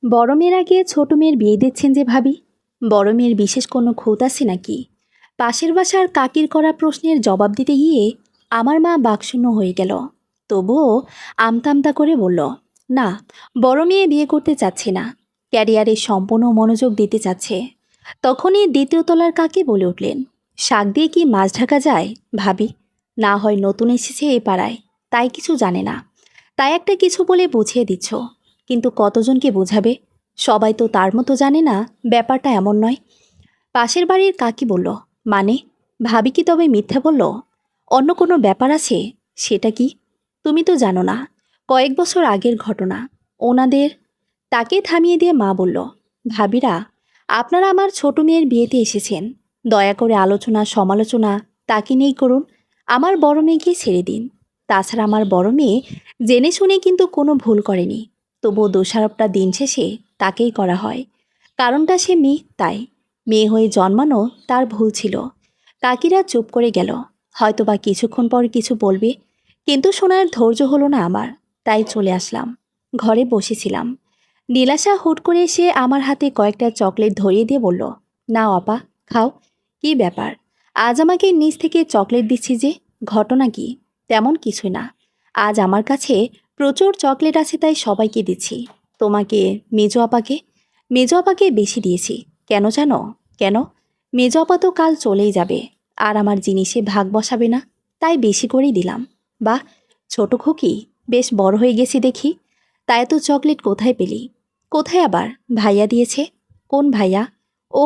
বড় মেয়ের আগে ছোট মেয়ের বিয়ে দিচ্ছেন যে ভাবি, বড় মেয়ের বিশেষ কোনো খুঁত আছে নাকি? পাশের বাসার কাকির করা প্রশ্নের জবাব দিতে গিয়ে আমার মা বাকশূন্য হয়ে গেল। তবুও আমতা আমতা করে বলল, না, বড় মেয়ে বিয়ে করতে চাচ্ছে না, ক্যারিয়ারে সম্পূর্ণ মনোযোগ দিতে চাচ্ছে। তখনই দ্বিতীয় তলার কাকি বলে উঠলেন, শাক দিয়ে কি মাছ ঢাকা যায় ভাবি? না হয় নতুন এসেছে এ পাড়ায়, তাই কিছু জানে না, তাই একটা কিছু বলে বুঝিয়ে দিচ্ছ, কিন্তু কতজনকে বোঝাবে? সবাই তো তার মতো জানে না, ব্যাপারটা এমন নয়। পাশের বাড়ির কাকি বলল, মানে? ভাবি কি তবে মিথ্যা বলল? অন্য কোনো ব্যাপার আছে? সেটা কি? তুমি তো জানো না, কয়েক বছর আগের ঘটনা ওনাদের। তাকে থামিয়ে দিয়ে মা বলল, ভাবিরা, আপনারা আমার ছোট মেয়ের বিয়েতে এসেছেন, দয়া করে আলোচনা সমালোচনা তাকে নিয়েই করুন, আমার বড় মেয়েকে ছেড়ে দিন। তাছাড়া আমার বড় মেয়ে জেনে শুনে কিন্তু কোনো ভুল করেনি, তবুও দোষারোপটা দিন শেষে তাকেই করা হয়। কারণটা সে মেয়ে, তাই। মেয়ে হয়ে জন্মানো তার ভুল ছিল। কাকিরা চুপ করে গেল, হয়তোবা কিছুক্ষণ পর কিছু বলবে, কিন্তু শোনার ধৈর্য হলো না আমার, তাই চলে আসলাম। ঘরে বসেছিলাম, নীলাশা হুট করে এসে আমার হাতে কয়েকটা চকলেট ধরিয়ে দিয়ে বলল, নাও আপা, খাও। কি ব্যাপার, আজ আমাকে নিচ থেকে চকলেট দিচ্ছি যে? ঘটনা কি? তেমন কিছুই না, আজ আমার কাছে প্রচুর চকলেট আছে তাই সবাইকে দিচ্ছি। তোমাকে, মেজো আপাকে বেশি দিয়েছি। কেন জানো? কেন? মেজো আপা তো কাল চলেই যাবে, আর আমার জিনিসে ভাগ বসাবে না, তাই বেশি করেই দিলাম। বাহ, ছোট খুকি, বেশ বড় হয়ে গেছি দেখি। তাই তো চকলেট কোথায় পেলি? কোথায় আবার? ভাইয়া দিয়েছে। কোন ভাইয়া? ও,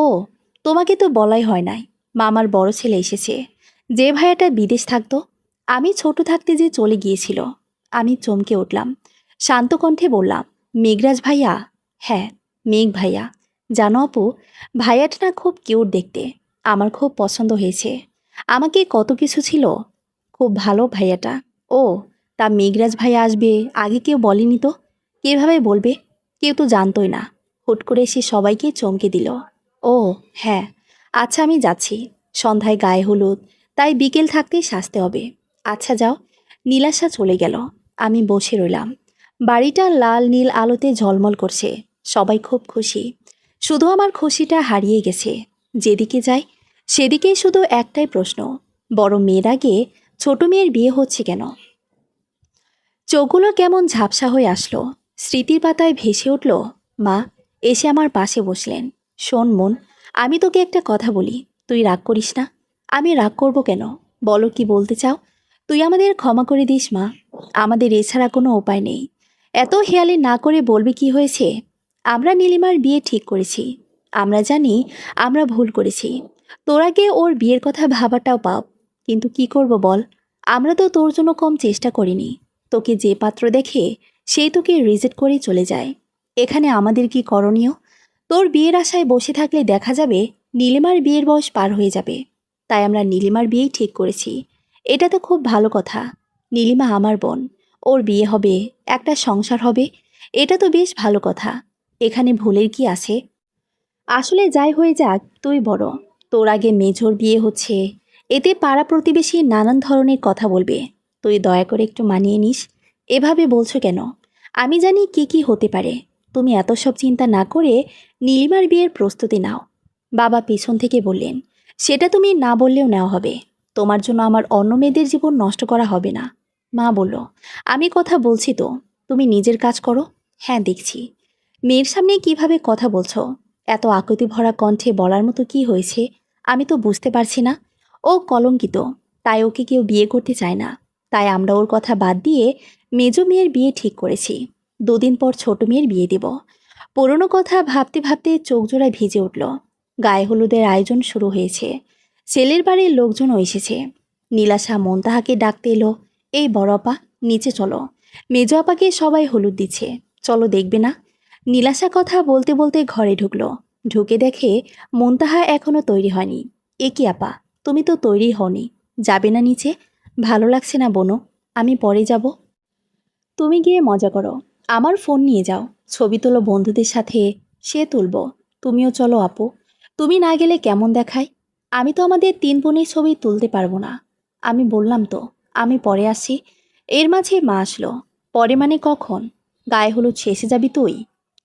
তোমাকে তো বলাই হয় নাই, মামার বড় ছেলে এসেছে, যে ভাইয়াটা বিদেশ থাকতো, আমি ছোট থাকতে যে চলে গিয়েছিল। আমি চমকে উঠলাম, শান্ত কণ্ঠে বললাম, মেঘরাজ ভাইয়া? হ্যাঁ, মেঘ ভাইয়া। জানো আপু, ভাইয়াটা না খুব কিউট দেখতে, আমার খুব পছন্দ হয়েছে। আমাকে কত কিছু ছিল, খুব ভালো ভাইয়াটা। ও, তা মেঘরাজ ভাইয়া আসবে আগে কেউ বলেনি তো? কীভাবে বলবে? কেউ তো জানতোই না, হুট করে সে সবাইকে চমকে দিল। ও হ্যাঁ, আচ্ছা আমি যাচ্ছি, সন্ধ্যায় গায়ে হলুদ, তাই বিকেল থাকতেই সাজতে হবে। আচ্ছা যাও। নীলাশা চলে গেল, আমি বসে রইলাম। বাড়িটা লাল নীল আলোতে ঝলমল করছে, সবাই খুব খুশি। শুধু আমার খুশিটা হারিয়ে গেছে। যেদিকে যাই সেদিকেই শুধু একটাই প্রশ্ন, বড় মেয়ের আগে ছোট মেয়ের বিয়ে হচ্ছে কেন? চোখগুলো কেমন ঝাপসা হয়ে আসলো, স্মৃতির পাতায় ভেসে উঠল। মা এসে আমার পাশে বসলেন। শোন মন, আমি তোকে একটা কথা বলি, তুই রাগ করিস না। আমি রাগ করব কেন? বলো কি বলতে চাও? তুই আমাদের ক্ষমা করে দিস মা, আমাদের এছাড়া কোনো উপায় নেই। এত হেয়ালি না করে বলবি কি হয়েছে? আমরা নীলিমার বিয়ে ঠিক করেছি, আমরা জানি আমরা ভুল করেছি। তোর আগে ওর বিয়ের কথা ভাবাটাও পাপ, কিন্তু কি করব বল, আমরা তো তোর জন্য কম চেষ্টা করিনি। তোকে যে পাত্র দেখে সেই তোকে রিজেক্ট করে চলে যায়। এখানে আমাদের কি করণীয়? তোর বিয়ের আশায় বসে থাকলে দেখা যাবে নীলিমার বিয়ের বয়স পার হয়ে যাবে, তাই আমরা নীলিমার বিয়েই ঠিক করেছি। এটা তো খুব ভালো কথা, নীলিমা আমার বোন, ওর বিয়ে হবে, একটা সংসার হবে, এটা তো বেশ ভালো কথা। এখানে ভুলের কি আছে? আসলে যাই হয়ে যাক, তুই বড়, তোর আগে মেজর বিয়ে হচ্ছে, এতে পাড়া প্রতিবেশী নানান ধরনের কথা বলবে। তুই দয়া করে একটু মানিয়ে নিস। এভাবে বলছো কেন? আমি জানি কি কি হতে পারে। তুমি এত সব চিন্তা না করে নীলিমার বিয়ের প্রস্তুতি নাও। বাবা পেছন থেকে বললেন, সেটা তুমি না বললেও নেওয়া হবে, তোমার জন্য আমার অন্য মেয়েদের জীবন নষ্ট করা হবে না। মা বলল, আমি কথা বলছি তো, তুমি নিজের কাজ করো। হ্যাঁ দেখছি। মেয়ের সামনে কিভাবে কথা বলছো? এত আকুতি ভরা কণ্ঠে বলার মতো কি হয়েছে? আমি তো বুঝতে পারছি না। ও কলঙ্কিত, তাই ওকে কেউ বিয়ে করতে চায় না, তাই আমরা ওর কথা বাদ দিয়ে মেজো মেয়ের বিয়ে ঠিক করেছি। দুদিন পর ছোট মেয়ের বিয়ে দেব। পুরনো কথা ভাবতে ভাবতে চোখ জোড়ায় ভিজে উঠল। গায়ে হলুদের আয়োজন শুরু হয়েছে, ছেলের বাড়ির লোকজনও এসেছে। নীলাশা মন্তাহাকে ডাকতে এলো, এই বড় আপা, নিচে চলো, মেজো আপাকে সবাই হলুদ দিচ্ছে, চলো দেখবে না। নীলাশা কথা বলতে বলতে ঘরে ঢুকলো, ঢুকে দেখে মুনতাহা এখনো তৈরি হয়নি। এ কি আপা, তুমি তো তৈরি হওনি, যাবে না নিচে? ভালো লাগছে না বোনো, আমি পরে যাব। তুমি গিয়ে মজা করো, আমার ফোন নিয়ে যাও, ছবি তোলো বন্ধুদের সাথে, সে তুলবো। তুমিও চলো আপু, তুমি না গেলে কেমন দেখায়? আমি তো আমাদের তিন বোনের ছবি তুলতে পারবো না। আমি বললাম তো, আমি পরে আসি। এর মাঝে মা আসলো। পরে মানে কখন? গায়ে হলুদ শেষে যাবি তুই?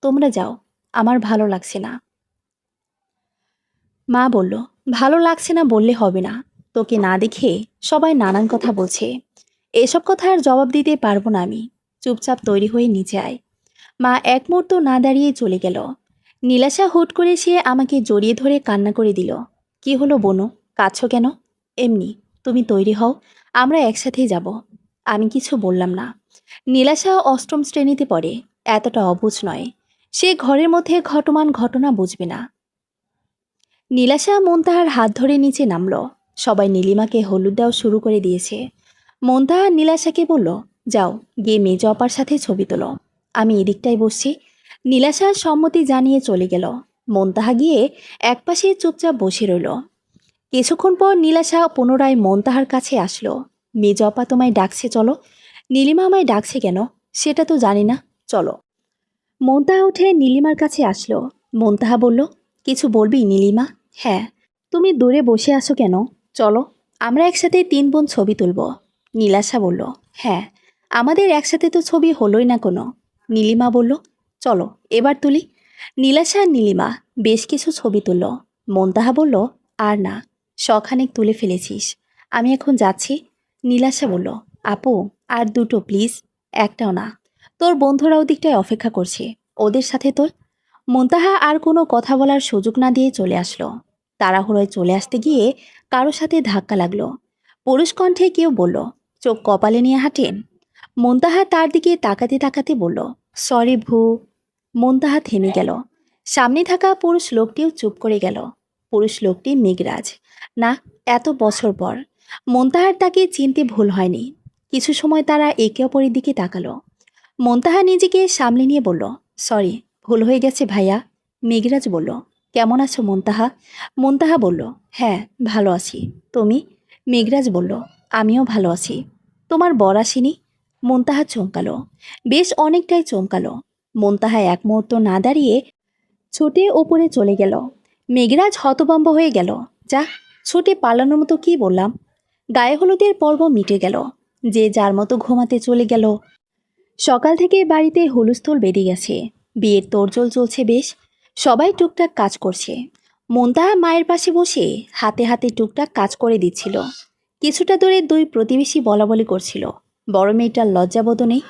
তোমরা যাও, আমার ভালো লাগছে না। মা বলল, ভালো লাগছে না বললে হবে না, তোকে না দেখে সবাই নানান কথা বলছে, এসব কথার জবাব দিতে পারবো না আমি, চুপচাপ তৈরি হয়ে নিচে আয়। মা এক মুহূর্ত না দাঁড়িয়ে চলে গেল। নীলাশা হুট করে সে আমাকে জড়িয়ে ধরে কান্না করে দিল। কি হলো বনু, কাঁদছো কেন? এমনি, তুমি তৈরি হও, আমরা একসাথেই যাব। আমি কিছু বললাম না। নীলাশা অষ্টম শ্রেণীতে পড়ে, এতটা অবুঝ নয়। সে ঘরের মধ্যে ঘটমান ঘটনা বুঝবে না। নীলাশা মুনতাহার হাত ধরে নিচে নামল। সবাই নীলিমাকে হলুদ দেওয়া শুরু করে দিয়েছে। মুনতাহা নীলাশাকে বলল, যাও গিয়ে মেজ অপার সাথে ছবি তোলো, আমি এদিকটায় বসছি। নীলাশা সম্মতি জানিয়ে চলে গেল। মুনতাহা গিয়ে একপাশে চুপচাপ বসে রইল। কিছুক্ষণ পর নীলাশা পুনরায় মুনতাহার কাছে আসলো। মেজ অপা তোমায় ডাকছে, চলো। নীলিমা আমায় ডাকছে কেন সেটা তো জানি না, চলো। মুনতাহা উঠে নীলিমার কাছে আসলো। মুনতাহা বলল, কিছু বলবি নীলিমা? হ্যাঁ। তুমি দূরে বসে আছো কেন? চলো, আমরা একসাথে 3 বোন ছবি তুলব। নীলাশা বলল, হ্যাঁ, আমাদের একসাথে তো ছবি হলোই না কোনো। নীলিমা বলল, চলো এবার তুলি। নীলাশা আর নীলিমা বেশ কিছু ছবি তুলল। মুনতাহা বলল, আর না, শখানেক তুলে ফেলেছিস, আমি এখন যাচ্ছি। নীলাশা বলল, আপু আর দুটো প্লিজ, একটাও না। তোর বন্ধুরা ওদিকটায় অপেক্ষা করছে, ওদের সাথে তোর। মুনতাহা আর কোনো কথা বলার সুযোগ না দিয়ে চলে আসলো। তাড়াহুড়োয় চলে আসতে গিয়ে কারো সাথে ধাক্কা লাগলো। পুরুষ কণ্ঠে কেউ বলল, চোখ কপালে নিয়ে হাঁটেন। মুনতাহা তার দিকে তাকাতে তাকাতে বলল, সরি ভু। মুনতাহা থেমে গেল। সামনে থাকা পুরুষ লোকটিও চুপ করে গেল। পুরুষ লোকটি মেঘরাজ। না, এত বছর পর মুনতাহার তাকে চিনতে ভুল হয়নি। কিছু সময় তারা একে অপরের দিকে তাকালো। মুনতাহা নিজেকে সামলে নিয়ে বলল, সরি, ভুল হয়ে গেছে ভাইয়া। মেঘরাজ বলল, কেমন আছো মুনতাহা? মুনতাহা বলল, হ্যাঁ ভালো আছি, তুমি? মেঘরাজ বলল, আমিও ভালো আছি। তোমার বর আসেনি? মুনতাহা চমকালো, বেশ অনেকটাই চমকালো। মুনতাহা এক মুহূর্ত না দাঁড়িয়ে ছুটে ওপরে চলে গেল। মেঘরাজ হতভম্ব হয়ে গেল। যা, ছুটে পালানোর মতো কি বললাম। গায়ে হলুদের পর্ব মিটে গেল। যে যার মতো ঘুমাতে চলে গেল। সকাল থেকে বাড়িতে হুলস্থুল বেঁধে গেছে। বিয়ের তোড়জোড় চলছে বেশ। সবাই টুকটাক কাজ করছে। মুনতাহা মায়ের পাশে বসে হাতে হাতে টুকটাক কাজ করে দিচ্ছিল। কিছুটা দূরে 2 প্রতিবেশী বলাবলি করছিল। বড় মেয়েটার লজ্জাবোধ নেই।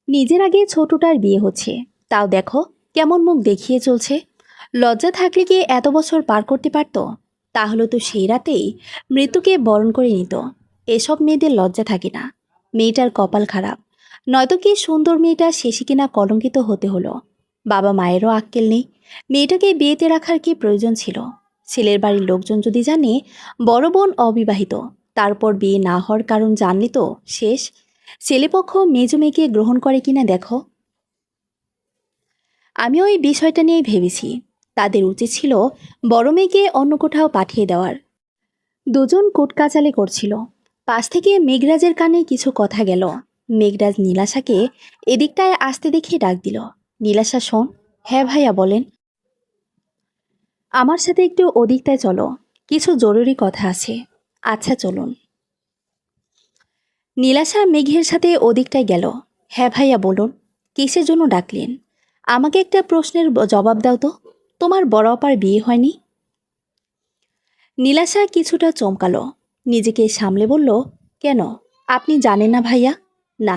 নিজের আগে ছোটটার বিয়ে হচ্ছে, তাও দেখো কেমন মুখ দেখিয়ে চলছে। লজ্জা থাকলে কি এত বছর পার করতে পারত? তাহলে তো সেই রাতেই মৃত্যুকে বরণ করে নিত। এসব মেয়েদের লজ্জা থাকে না। মেয়েটার কপাল খারাপ, নয়তো কি সুন্দর মেয়েটা শেষে কিনা কলঙ্কিত হতে হলো। বাবা মায়েরও আক্কেল নেই। মেয়েটাকে বিয়েতে রাখার কি প্রয়োজন ছিল? ছেলের বাড়ির লোকজন যদি জানে বড় বোন অবিবাহিত, তারপর বিয়ে না হওয়ার কারণ জানলে তো শেষ। ছেলেপক্ষ মেজ মেয়েকে গ্রহণ করে কিনা দেখো। আমিও এই বিষয়টা নিয়েই ভেবেছি। তাদের উচিত ছিল বড় মেয়েকে অন্য কোথাও পাঠিয়ে দেওয়ার। দুজন কোটকাচালি করছিল। পাশ থেকে মেঘরাজের কানে কিছু কথা গেল। মেঘরাজ নীলাশাকে এদিকটায় আসতে দেখে ডাক দিল, নীলাশা শোন। হ্যাঁ ভাইয়া বলেন। আমার সাথে একটু ওদিকটায় চলো, কিছু জরুরি কথা আছে। আচ্ছা চলুন। নীলাশা মেঘের সাথে ওদিকটায় গেল। হ্যাঁ ভাইয়া বলুন, কিসের জন্য ডাকলেন? আমাকে একটা প্রশ্নের জবাব দাও তো, তোমার বড় অপার বিয়ে হয়নি? নীলাশা কিছুটা চমকালো। নিজেকে সামলে বলল, কেন, আপনি জানেন না ভাইয়া? না,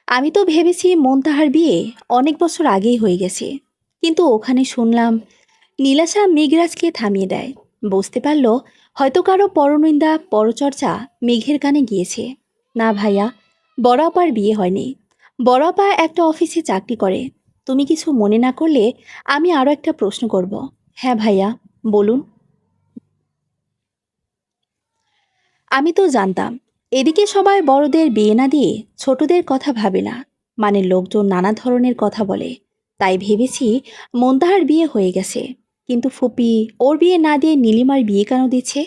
আমি তো ভেবেছি মুনতাহার বিয়ে অনেক বছর আগেই হয়ে গেছে, কিন্তু ওখানে শুনলাম। নীলাশা মেঘরাজকে থামিয়ে দেয়। বুঝতে পারল হয়তো কারো পরনিন্দা পরচর্চা মেঘের কানে গিয়েছে। না ভাইয়া, বড় আপার বিয়ে হয়নি। বড় আপা একটা অফিসে চাকরি করে। তুমি কিছু মনে না করলে আমি আরও একটা প্রশ্ন করব। হ্যাঁ ভাইয়া বলুন। আমি তো জানতাম এদিকে সবাই বড়দের বিয়ে না দিয়ে ছোটদের কথা ভাবে না, মানে লোকজন নানা ধরনের কথা বলে। তাই ভেবেছি মুনতাহার বিয়ে হয়ে গেছে, কিন্তু ফুপি ওর বিয়ে না দিয়ে নীলিমার বিয়ে কেন দিচ্ছে?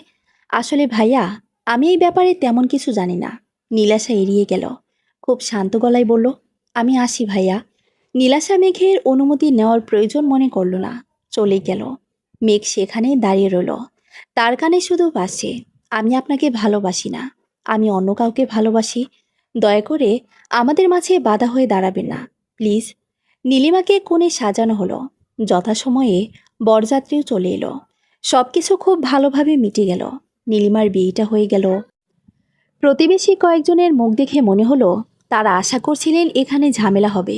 আসলে ভাইয়া, আমি এই ব্যাপারে তেমন কিছু জানি না। নীলাশা এড়িয়ে গেল। খুব শান্ত গলায় বলল, আমি আসি ভাইয়া। নীলাশা মেঘের অনুমতি নেওয়ার প্রয়োজন মনে করল না, চলে গেল। মেঘ সেখানে দাঁড়িয়ে রইল। তার কানে শুধু বাসছে, আমি আপনাকে ভালোবাসি না, আমি অন্য কাউকে ভালোবাসি। দয়া করে আমাদের মাঝে বাধা হয়ে দাঁড়াবেন না প্লিজ। নীলিমাকে কোণে সাজানো হলো। যথাসময়ে বরযাত্রীও চলে এলো। সব কিছু খুব ভালোভাবে মিটে গেল। নীলিমার বিয়েটা হয়ে গেল। প্রতিবেশী কয়েকজনের মুখ দেখে মনে হলো তারা আশা করছিলেন এখানে ঝামেলা হবে।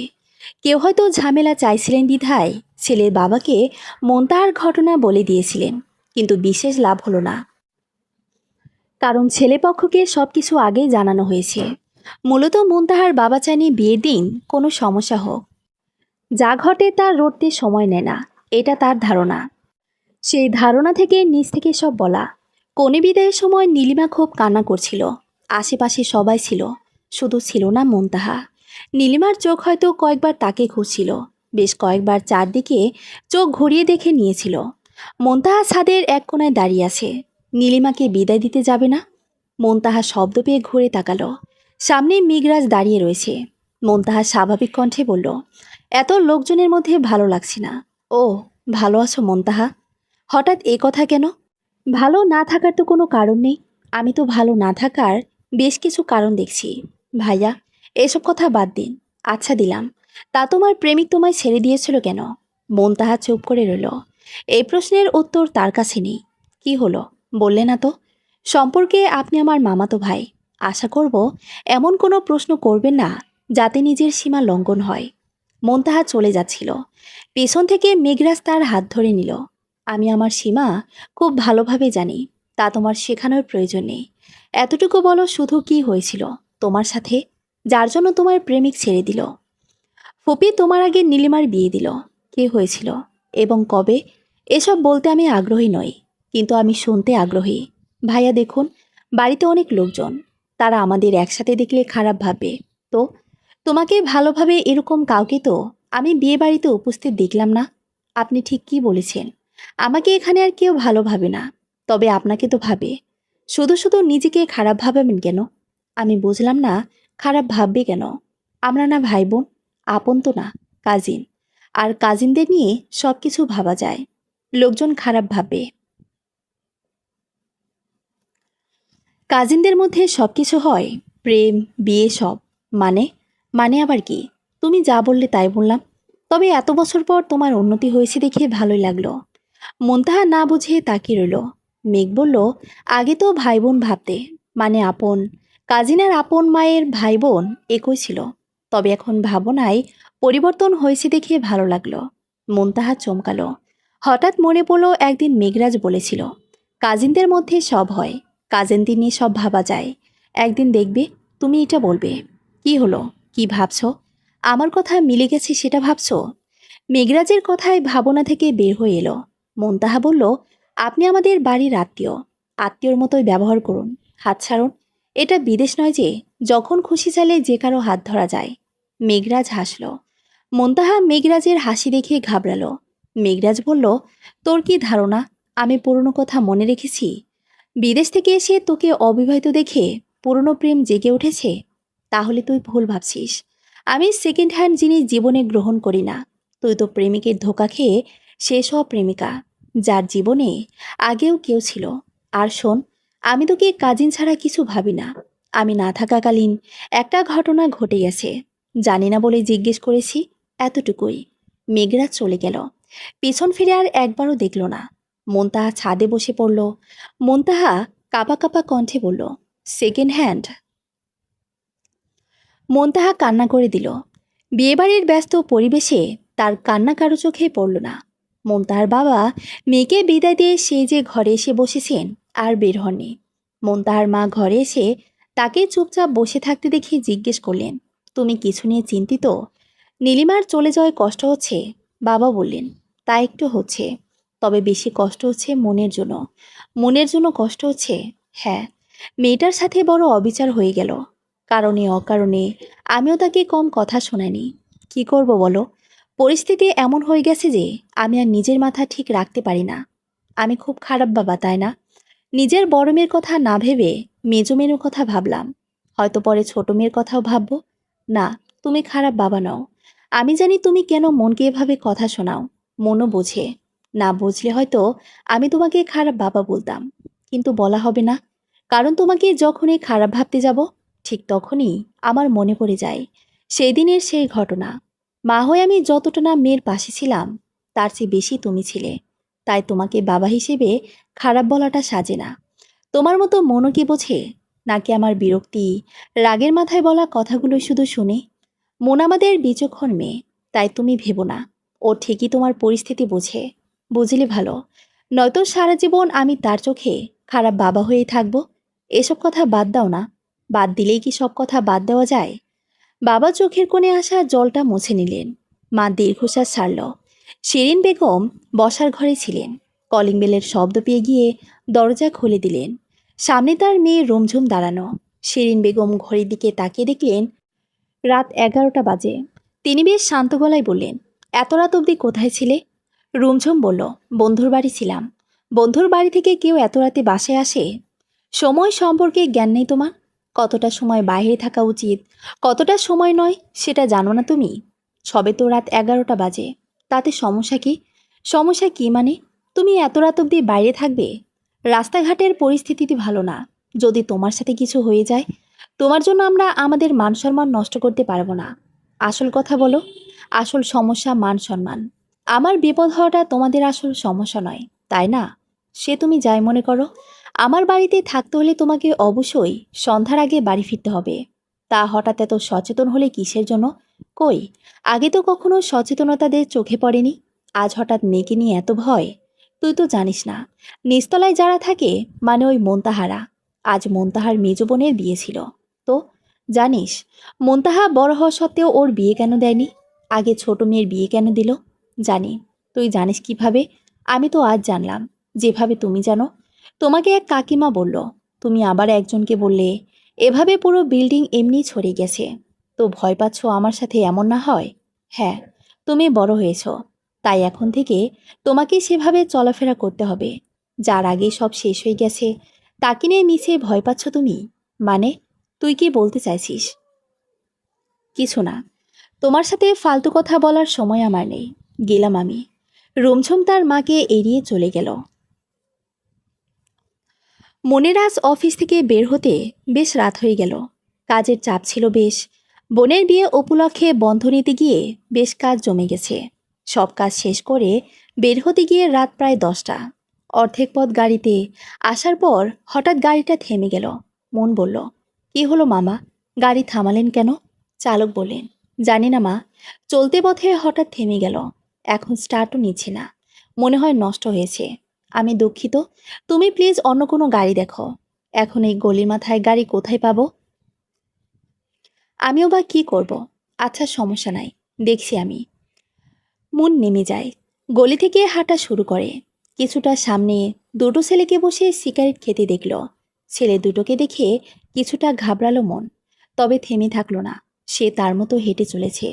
কেউ হয়তো ঝামেলা চাইছিলেন বিধায় ছেলের বাবাকে মোন্তাহার ঘটনা বলে দিয়েছিলেন, কিন্তু বিশেষ লাভ হলো না। কারণ ছেলেপক্ষকে সব কিছু আগেই জানানো হয়েছে। মূলত মোন্তাহার বাবা চায়নি বিয়ের দিন কোনো সমস্যা হোক। যা ঘটে তার রটতে সময় নেয় না, এটা তার ধারণা। সেই ধারণা থেকে নিজ থেকে সব বলা। কনে বিদায়ের সময় নীলিমা খুব কান্না করছিল। আশেপাশে সবাই ছিল, শুধু ছিল না মোন্তাহা। নীলিমার চোখ হয়তো কয়েকবার তাকে খুঁজছিল, বেশ কয়েকবার চারদিকে চোখ ঘুরিয়ে দেখে নিয়েছিল। মোন্তাহা ছাদের এক কোণায় দাঁড়িয়ে আছে। নীলিমাকে বিদায় দিতে যাবে না। মোন্তাহা শব্দ পেয়ে ঘুরে তাকালো। সামনে মেঘরাজ দাঁড়িয়ে রয়েছে। মোন্তাহা স্বাভাবিক কণ্ঠে বলল, এত লোকজনের মধ্যে ভালো লাগছে না। ও, ভালো আছো মোন্তাহা? হঠাৎ এ কথা কেন? ভালো না থাকার তো কোনো কারণ নেই। আমি তো ভালো না থাকার বেশ কিছু কারণ দেখছি। ভাইয়া, এসব কথা বাদ দিন। আচ্ছা দিলাম, তা তোমার প্রেমিক তোমায় ছেড়ে দিয়েছিল কেন? মোন্তাহা চুপ করে রইল। এই প্রশ্নের উত্তর তার কাছে নেই। কি হলো, বললে না তো? সম্পর্কে আপনি আমার মামাতো ভাই। আশা করব এমন কোনো প্রশ্ন করবেন না যাতে নিজের সীমা লঙ্ঘন হয়। মোন্তাহা চলে যাচ্ছিল। পেছন থেকে মেঘরাজ তার হাত ধরে নিল। আমি আমার সীমা খুব ভালোভাবে জানি, তা তোমার শেখানোর প্রয়োজন নেই। এতটুকু বলো, শুধু কি হয়েছিল তোমার সাথে, যার জন্য তোমার প্রেমিক ছেড়ে দিল? ফুপি তোমার আগে নীলিমার বিয়ে দিল। কে হয়েছিল এবং কবে? এসব বলতে আমি আগ্রহী নই, কিন্তু আমি শুনতে আগ্রহী। ভাইয়া দেখুন, বাড়িতে অনেক লোকজন, তারা আমাদের একসাথে দেখলে খারাপ ভাববে। তো তোমাকে ভালোভাবে এরকম কাউকে তো আমি বিয়ে বাড়িতে উপস্থিত দেখলাম না। আপনি ঠিক কি বলেছেন। আমাকে এখানে আর কেউ ভালো ভাবে না, তবে আপনাকে তো ভাবে। শুধু শুধু নিজেকে খারাপ ভাবাবেন কেন? আমি বুঝলাম না, খারাপ ভাববে কেন? আমরা না ভাই বোন? আপন তো না, কাজিন। আর কাজিনদের নিয়ে সব কিছু ভাবা যায়। লোকজন খারাপ ভাববে। কাজিনদের মধ্যে সব কিছু হয়, প্রেম, বিয়ে সব। মানে মানে আবার কি? তুমি যা বললে তাই বললাম। তবে এত বছর পর তোমার উন্নতি হয়েছে দেখে ভালোই লাগলো। মুনতাহা না বুঝে তাকিয়ে রইল। মেঘ বলল, আগে তো ভাই বোন ভাবতে, মানে আপন। কাজিনের আপন মায়ের ভাই বোন একই ছিল। তবে এখন ভাবনায় পরিবর্তন হয়েছে দেখে ভালো লাগলো। মুনতাহা চমকালো। হঠাৎ মনে পড়ল একদিন মেঘরাজ বলেছিল, কাজিনদের মধ্যে সব হয়, কাজিনদের নিয়ে সব ভাবা যায়। একদিন দেখবে তুমি এটা বলবে। কি হলো, কি ভাবছো? আমার কথা মিলে গেছে সেটা ভাবছো? মেঘরাজের কথায় ভাবনা থেকে বের হয়ে এলো। মুনতাহা বলল, আপনি আমাদের বাড়ির আত্মীয়, আত্মীয়র মতোই ব্যবহার করুন। হাত ছাড়ুন। এটা বিদেশ নয় যে যখন খুশি চাইলে যে কারো হাত ধরা যায়। মেঘরাজ হাসল। মুনতাহা মেঘরাজের হাসি দেখে ঘাবড়ালো। মেঘরাজ বলল, তোর কি ধারণা আমি পুরনো কথা মনে রেখেছি? বিদেশ থেকে এসে তোকে অবিবাহিত দেখে পুরনো প্রেম জেগে উঠেছে? তাহলে তুই ভুল ভাবছিস। আমি সেকেন্ড হ্যান্ড জিনিস জীবনে গ্রহণ করি না। তুই তো প্রেমিকের ধোঁকা খেয়ে শেষ হওয়া প্রেমিকা, যার জীবনে আগেও কেউ ছিল। আর শোন, আমি তোকে কাজিন ছাড়া কিছু ভাবি না। আমি না থাকাকালীন একটা ঘটনা ঘটে গেছে, জানি না বলে জিজ্ঞেস করেছি, এতটুকুই। মেঘরাজ চলে গেল। পিছন ফিরে আর একবারও দেখল না। মুনতাহা ছাদে বসে পড়ল। মুনতাহা কাঁপা কাঁপা কণ্ঠে বলল, সেকেন্ড হ্যান্ড? মুনতাহা কান্না করে দিল। বিয়েবাড়ির ব্যস্ত পরিবেশে তার কান্না কারো চোখে পড়ল না। মুনতাহার বাবা মেয়েকে বিদায় দিয়ে সে যে ঘরে এসে বসেছেন আর বের হননি। মুনতাহার মা ঘরে এসে তাকে চুপচাপ বসে থাকতে দেখে জিজ্ঞেস করলেন, তুমি কিছু নিয়ে চিন্তিত? নীলিমার চলে যাওয়ায় কষ্ট হচ্ছে? বাবা বললেন, তা একটু হচ্ছে, তবে বেশি কষ্ট হচ্ছে মনের জন্য। মনের জন্য কষ্ট হচ্ছে? হ্যাঁ, মেয়েটার সাথে বড় অবিচার হয়ে গেল। কারণে অকারণে আমিও তাকে কম কথা শোনাইনি। কি করব বলো? পরিস্থিতি এমন হয়ে গেছে যে আমি আর নিজের মাথা ঠিক রাখতে পারি না। আমি খুব খারাপ বাবা, তাই না? নিজের বড় মেয়ের কথা না ভেবে মেজো মেয়ের কথা ভাবলাম। হয়তো পরে ছোট মেয়ের কথাও ভাববো। না, তুমি খারাপ বাবা নও। আমি জানি তুমি কেন মনকে এভাবে কথা শোনাও। মনও বোঝে। না বুঝলে হয়তো আমি তোমাকে খারাপ বাবা বলতাম, কিন্তু বলা হবে না। কারণ তোমাকে যখনই খারাপ ভাবতে যাব, ঠিক তখনই আমার মনে পড়ে যায় সেই দিনের সেই ঘটনা। মা হয়ে আমি যতটা না মেয়ের পাশে ছিলাম তার চেয়ে বেশি তুমি ছিলে। তাই তোমাকে বাবা হিসেবে খারাপ বলাটা সাজে না। তোমার মতো মনও কি বোঝে? নাকি আমার বিরক্তি, রাগের মাথায় বলা কথাগুলো শুধু শুনে? মন আমাদের বিচক্ষণ মেয়ে, তাই তুমি ভেবো না ও ঠিকই তোমার পরিস্থিতি বোঝে। বুঝলে ভালো, নয়তো সারা জীবন আমি তার চোখে খারাপ বাবা হয়েই থাকবো। এসব কথা বাদ দাও না। বাদ দিলেই কি সব কথা বাদ দেওয়া যায়? বাবা চোখের কোণে আসা জলটা মুছে নিলেন। মা দীর্ঘশ্বাস ছাড়ল। শিরিন বেগম বসার ঘরে ছিলেন। কলিং বেলের শব্দ পেয়ে গিয়ে দরজা খুলে দিলেন। সামনে তার মেয়ে রুমঝুম দাঁড়ানো। শিরিন বেগম ঘড়ির দিকে তাকিয়ে দেখলেন রাত 11টা বাজে। তিনি বেশ শান্ত গলায় বললেন, এত রাত অবধি কোথায় ছিলে? রুমঝুম বলল, বন্ধুর বাড়ি ছিলাম। বন্ধুর বাড়ি থেকে কেউ এত রাতে বাসায় আসে? সময় সম্পর্কে জ্ঞান নেই তোমার? কতটা সময় বাইরে থাকা উচিত, কতটা সময় নয় সেটা জানো না তুমি? সবে তো রাত 11টা বাজে। তাতে সমস্যা কি? সমস্যা কি মানে? তুমি এত রাত অবধি বাইরে থাকবে? রাস্তাঘাটের পরিস্থিতি ভালো না। যদি তোমার সাথে কিছু হয়ে যায়, তোমার জন্য আমরা আমাদের মান সম্মান নষ্ট করতে পারবো না। আসল কথা বলো। আসল সমস্যা মান সম্মান। আমার বিপদ হওয়াটা তোমাদের আসল সমস্যা নয়, তাই না? সে তুমি যাই মনে করো, আমার বাড়িতে থাকতে হলে তোমাকে অবশ্যই সন্ধ্যার আগে বাড়ি ফিরতে হবে। তা হঠাৎ এত সচেতন হলে কিসের জন্য? কই, আগে তো কখনো সচেতনতাদের চোখে পড়েনি। আজ হঠাৎ মেয়েকে নিয়ে এত ভয়? তুই তো জানিস না, নিচতলায় যারা থাকে মানে ওই মন্তাহারা। আজ মন্তাহার মেজ বোনের বিয়ে ছিল। তো জানিস মন্তাহা বড় হওয়া সত্ত্বেও ওর বিয়ে কেন দেয়নি? আগে ছোট মেয়ের বিয়ে কেন দিল? জানি। তুই জানিস কিভাবে? আমি তো আজ জানলাম, যেভাবে তুমি জানো। তোমাকে এক কাকিমা বলল, তুমি আবার একজনকে বললে। এভাবে পুরো বিল্ডিং এমনি ছড়িয়ে গেছে। তো ভয় পাচ্ছ আমার সাথে এমন না হয়? হ্যাঁ, তুমি বড় হয়েছ, তাই এখন থেকে তোমাকে সেভাবে চলাফেরা করতে হবে। যার আগে সব শেষ হয়ে গেছে তাকে নিয়ে মিশে ভয় পাচ্ছ তুমি? মানে, তুই কি বলতে চাইছিস? কিছু না। তোমার সাথে ফালতু কথা বলার সময় আমার নেই। গেলাম আমি। রুমঝুম তার মাকে এড়িয়ে চলে গেল। মনের আজ অফিস থেকে বের হতে বেশ রাত হয়ে গেল। কাজের চাপ ছিল বেশ। বোনের বিয়ে উপলক্ষে বন্ধ নিতে গিয়ে বেশ কাজ জমে গেছে। সব কাজ শেষ করে বের হতে গিয়ে রাত প্রায় 10টা। অর্ধেক পথ গাড়িতে আসার পর হঠাৎ গাড়িটা থেমে গেল। মন বলল, কি হলো মামা, গাড়ি থামালেন কেন? চালক বললেন, জানি না মা, চলতে পথে হঠাৎ থেমে গেল। এখন স্টার্টও নিচ্ছে না। মনে হয় নষ্ট হয়েছে। আমি দুঃখিত। তুমি প্লিজ অন্য কোনো গাড়ি দেখো। এখন এই গলির মাথায় গাড়ি কোথায় পাবো? আমিও বা কি করব? আচ্ছা সমস্যা নাই, দেখছি আমি। মন নেমে যায়। গলি থেকে হাঁটা শুরু করে। কিছুটা সামনে দুটো ছেলেকে বসে সিগারেট খেতে দেখল। ছেলে দুটোকে দেখে কিছুটা ঘাবড়ালো মন। তবে থেমে থাকলো না। সে তার মতো হেঁটে চলেছে।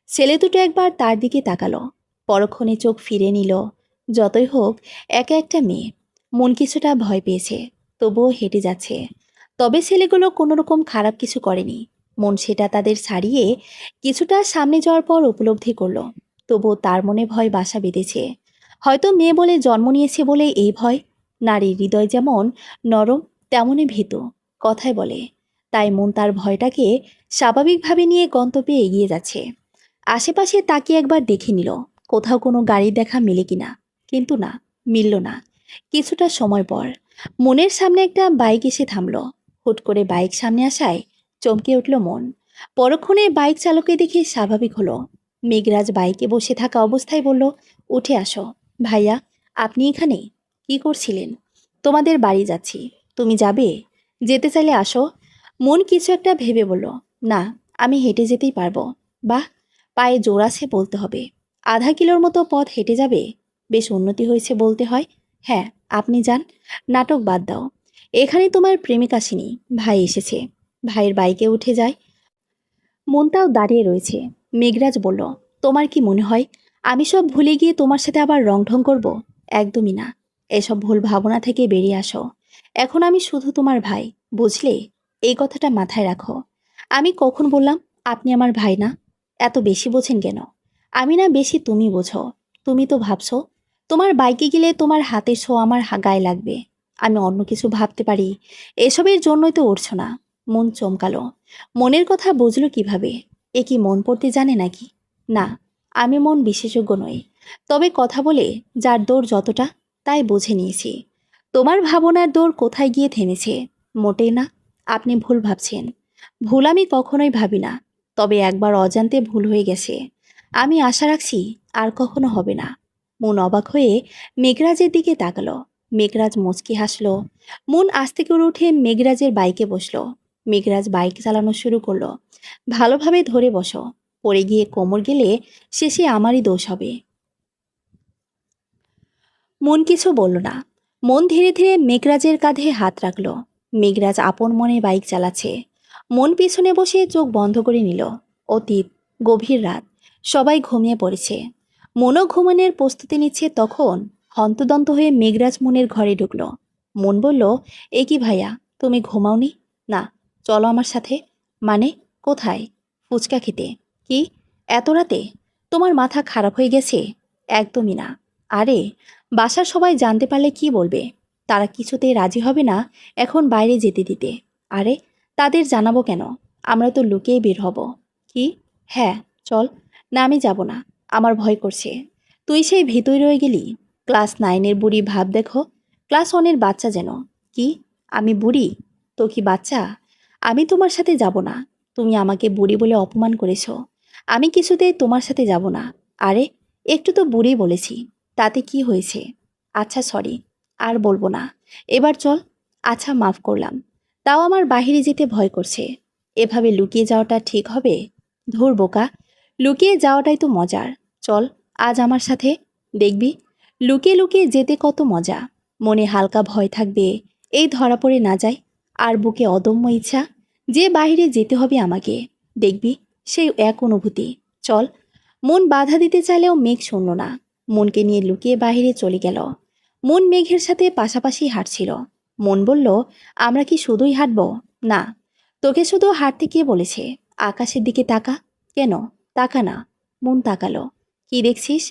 ছেলে দুটো একবার তার দিকে তাকালো। পরক্ষণে চোখ ফিরে নিল। যতই হোক, একা একটা মেয়ে। মন কিছুটা ভয় পেয়েছে, তবুও হেঁটে যাচ্ছে। তবে ছেলেগুলো কোনোরকম খারাপ কিছু করেনি। মন সেটা তাদের ছাড়িয়ে কিছুটা সামনে যাওয়ার পর উপলব্ধি করলো তবুও তার মনে ভয় বাসা বেঁধেছে। হয়তো মেয়ে বলে জন্ম নিয়েছে বলে এই ভয়। নারীর হৃদয় যেমন নরম তেমনই ভীতু, কথায় বলে। তাই মন তার ভয়টাকে স্বাভাবিকভাবে নিয়ে গন্তব্যে এগিয়ে যাচ্ছে। আশেপাশে তাকিয়ে একবার দেখে নিল কোথাও কোনো গাড়ির দেখা মেলে কিনা। কিন্তু না, মিলল না। কিছুটা সময় পর মনের সামনে একটা বাইক এসে থামল। হুট করে বাইক সামনে আসায় চমকে উঠল মন। পরক্ষণে বাইক চালককে দেখে স্বাভাবিক হলো। মেঘরাজ বাইকে বসে থাকা অবস্থায় বলল, উঠে আসো। ভাইয়া, আপনি এখানে কি করছিলেন? তোমাদের বাড়ি যাচ্ছি। তুমি যাবে? যেতে চাইলে আসো। মন কিছু একটা ভেবে বলল, না, আমি হেঁটে যেতেই পারবো। বাহ, পায়ে জোর আছে বলতে হবে। আধা কিলোর মতো পথ হেঁটে যাবে? বেশ উন্নতি হয়েছে বলতে হয়। হ্যাঁ, আপনি যান। নাটক বাদ দাও। এখানে তোমার প্রেমিক আসেনি, ভাই এসেছে। ভাইয়ের বাইকে উঠে যায়। মনটাও দাঁড়িয়ে রয়েছে। মেঘরাজ বলল, তোমার কি মনে হয় আমি সব ভুলে গিয়ে তোমার সাথে আবার রংঢং করব? একদমই না। এসব ভুল ভাবনা থেকে বেরিয়ে আসো। এখন আমি শুধু তোমার ভাই, বুঝলে? এই কথাটা মাথায় রাখো। আমি কখন বললাম আপনি আমার ভাই না? এত বেশি বোঝেন কেন? আমি না বেশি, তুমি বোঝো। তুমি তো ভাবছো তোমার বাইকে গেলে তোমার হাতের ছোঁয়া আমার গায়ে লাগবে। আমি অন্য কিছু ভাবতে পারি। এসবের জন্যই তো উঠছো না। মন চমকালো। মনের কথা বুঝলো কিভাবে? এ কি মন পড়তে জানে নাকি? না, আমি মন বিশেষজ্ঞ নই, তবে কথা বলে যার দৌড় যতটা তাই বুঝে নিয়েছি। তোমার ভাবনার দৌড় কোথায় গিয়ে থেমেছে? মোটেই না, আপনি ভুল ভাবছেন। ভুল আমি কখনোই ভাবি না, তবে একবার অজান্তে ভুল হয়ে গেছে। আমি আশা রাখছি আর কখনো হবে না। মন অবাক হয়ে মেঘরাজের দিকে তাকালো। মেঘরাজ মুচকি হাসলো। মন আস্তে করে উঠে মেঘরাজের বাইকে বসলো। মেঘরাজ বাইক চালানো শুরু করলো। ভালোভাবে ধরে বসো, পড়ে গিয়ে কোমর গেলে শেষে আমারই দোষ হবে। মন কিছু বলল না। মন ধীরে ধীরে মেঘরাজের কাঁধে হাত রাখল। মেঘরাজ আপন মনে বাইক চালাচ্ছে। মন পিছনে বসে চোখ বন্ধ করে নিল। অতীত, গভীর রাত, সবাই ঘুমিয়ে পড়েছে। মনও ঘুমানোর প্রস্তুতি নিচ্ছে তখন হন্তদন্ত হয়ে মেঘরাজ মনের ঘরে ঢুকল। মন বলল, এ কি ভাইয়া, তুমি ঘুমাওনি? না, চলো আমার সাথে। মানে? কোথায়? ফুচকা খেতে। কি, এত রাতে? তোমার মাথা খারাপ হয়ে গেছে? একদমই না। আরে, বাসার সবাই জানতে পারলে কি বলবে? তারা কিছুতেই রাজি হবে না এখন বাইরে যেতে দিতে। আরে, তাদের জানাবো কেন? আমরা তো লুকিয়ে বের হব। কি? হ্যাঁ, চল। না, আমি যাব না, আমার ভয় করছে। তুই সেই ভীতুই রয়ে গেলি। ক্লাস 9-এর বুড়ি ভাব দেখো, ক্লাস 1-এর বাচ্চা যেন। কি, আমি বুড়ি? তো কি বাচ্চা? আমি তোমার সাথে যাব না। তুমি আমাকে বুড়ি বলে অপমান করেছ। আমি কিছুতেই তোমার সাথে যাব না। আরে, একটু তো বুড়ি বলেছি, তাতে কি হয়েছে? আচ্ছা, সরি, আর বলবো না। এবার চল। আচ্ছা, মাফ করলাম। তাও আমার বাইরে যেতে ভয় করছে। এভাবে লুকিয়ে যাওয়াটা ঠিক হবে? ধুর বোকা, লুকিয়ে যাওয়াটাই তো মজার। চল, আজ আমার সাথে। দেখবি, লুকিয়ে লুকিয়ে যেতে কত মজা। মনে হালকা ভয় থাকবে, এই ধরা পড়ে না যায়। আর বুকে অদম্য ইচ্ছা যে বাইরে যেতে হবে আমাকে। দেখবি, সেই এক অনুভূতি। চল। মন বাধা দিতে চাইলেও মেঘ শুনল না। মনকে নিয়ে লুকিয়ে বাইরে চলে গেল। মন মেঘের সাথে পাশাপাশি হাঁটছিল। মন বলল, আমরা কি শুধুই হাঁটব? না, তোকে শুধু হাঁটতে কে বলেছে? আকাশের দিকে তাকা। কেন? তাকা না। মন তাকালো। কি দেখছিস?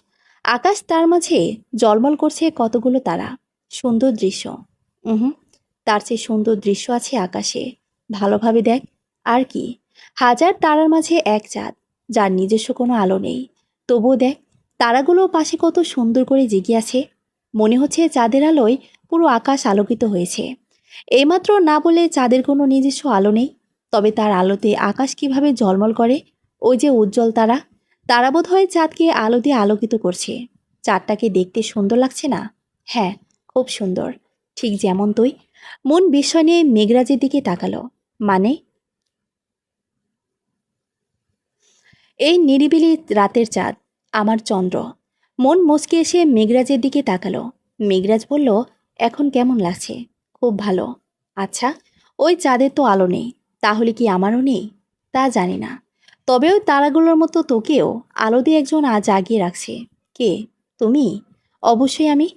আকাশ, তার মাঝে জলমল করছে কতগুলো তারা। সুন্দর দৃশ্য। হুম, তার চেয়ে সুন্দর দৃশ্য আছে আকাশে। ভালোভাবে দেখ। আর কি? হাজার তারার মাঝে এক চাঁদ, যার নিজস্ব কোনো আলো নেই। তবুও দেখ, তারাগুলো পাশে কত সুন্দর করে জেগে আছে। মনে হচ্ছে চাঁদের আলোয় পুরো আকাশ আলোকিত হয়েছে। এইমাত্র না বলে চাঁদের কোনো নিজস্ব আলো নেই, তবে তার আলোতে আকাশ কিভাবে ঝলমল করে। ওই যে উজ্জ্বল তারা, তারা বোধ হয় চাঁদকে আলো দিয়ে আলোকিত করছে। চাঁদটাকে দেখতে সুন্দর লাগছে না? হ্যাঁ, খুব সুন্দর। ঠিক যেমন তুই। মন বিস্ময় নিয়ে মেঘরাজের দিকে তাকালো। মানে? এই নিরিবিলি রাতের চাঁদ, আমার চন্দ্র। মন মুচকে এসে মেঘরাজের দিকে তাকালো। মেঘরাজ বলল, এখন কেমন লাগছে? খুব ভালো। আচ্ছা, ওই চাঁদের তো আলো নেই, তাহলে কি আমারও নেই? তা জানি না, তবে ওই তারাগুলোর মতো তোকেও আলো দিয়ে একজন আজ জাগিয়ে রাখছে। কে? তুমি? অবশ্যই আমি।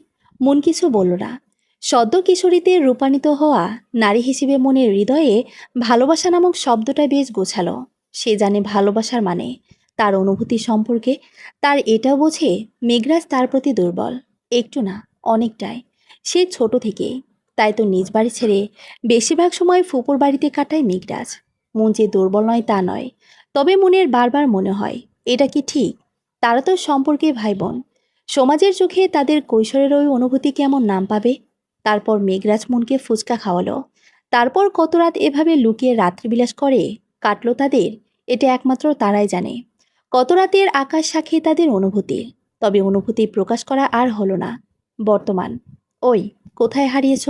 মন কিছু বলল না। সদ্য কিশোরীতে রূপান্বিত হওয়া নারী হিসেবে মনের হৃদয়ে ভালোবাসা নামক শব্দটা বেশ গোছালো। সে জানে ভালোবাসার মানে, তার অনুভূতি সম্পর্কে। তার এটাও বোঝে মেঘরাজ তার প্রতি দুর্বল। একটু না, অনেকটাই। সে ছোট থেকে। তাই তো নিজ বাড়ি ছেড়ে বেশিরভাগ সময় ফুপুর বাড়িতে কাটায় মেঘরাজ। মন যে দুর্বল নয় তা নয়, তবে মনের বারবার মনে হয়, এটা কি ঠিক? তারা তো সম্পর্কে ভাই বোন। সমাজের চোখে তাদের কৈশোরের ওই অনুভূতি কেমন নাম পাবে? তারপর মেঘরাজ মনকে ফুচকা খাওয়ালো। তারপর কত রাত এভাবে লুকিয়ে রাত্রিবিলাস করে কাটলো তাদের, এটা একমাত্র তারাই জানে। কত রাতের আকাশ সাক্ষী তাদের অনুভূতির। তবে অনুভূতি প্রকাশ করা আর হলো না। বর্তমান। ওই, কোথায় হারিয়েছ?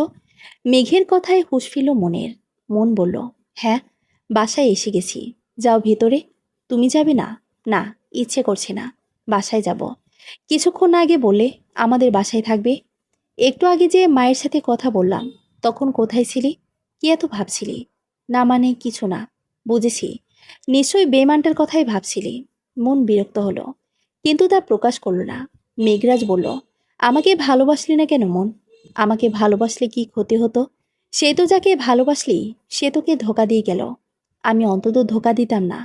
মেঘের কথায় হুঁশ ফিরল মনের। মন বলল, হ্যাঁ, বাসায় এসে গেছি। যাও ভেতরে। তুমি যাবে না? না, ইচ্ছে করছে না। বাসায় যাব। কিছুক্ষণ আগে বললে আমাদের বাসায় থাকবে। একটু আগে যে মায়ের সাথে কথা বললাম, তখন কোথায় ছিলি? কি এত ভাবছিলি? না মানে কিছু না। বুঝেছি, নিশ্চয়ই বেমানটার কথাই ভাবছিলি। মন বিরক্ত হলো, কিন্তু তা প্রকাশ করল না। মেঘরাজ বলল, আমাকে ভালোবাসলি না কেন মন? আমাকে ভালোবাসলে কি ক্ষতি হতো? সে তো যাকে ভালোবাসলি সে তোকে ধোকা দিয়ে গেল। আমি অন্তত ধোকা দিতাম না।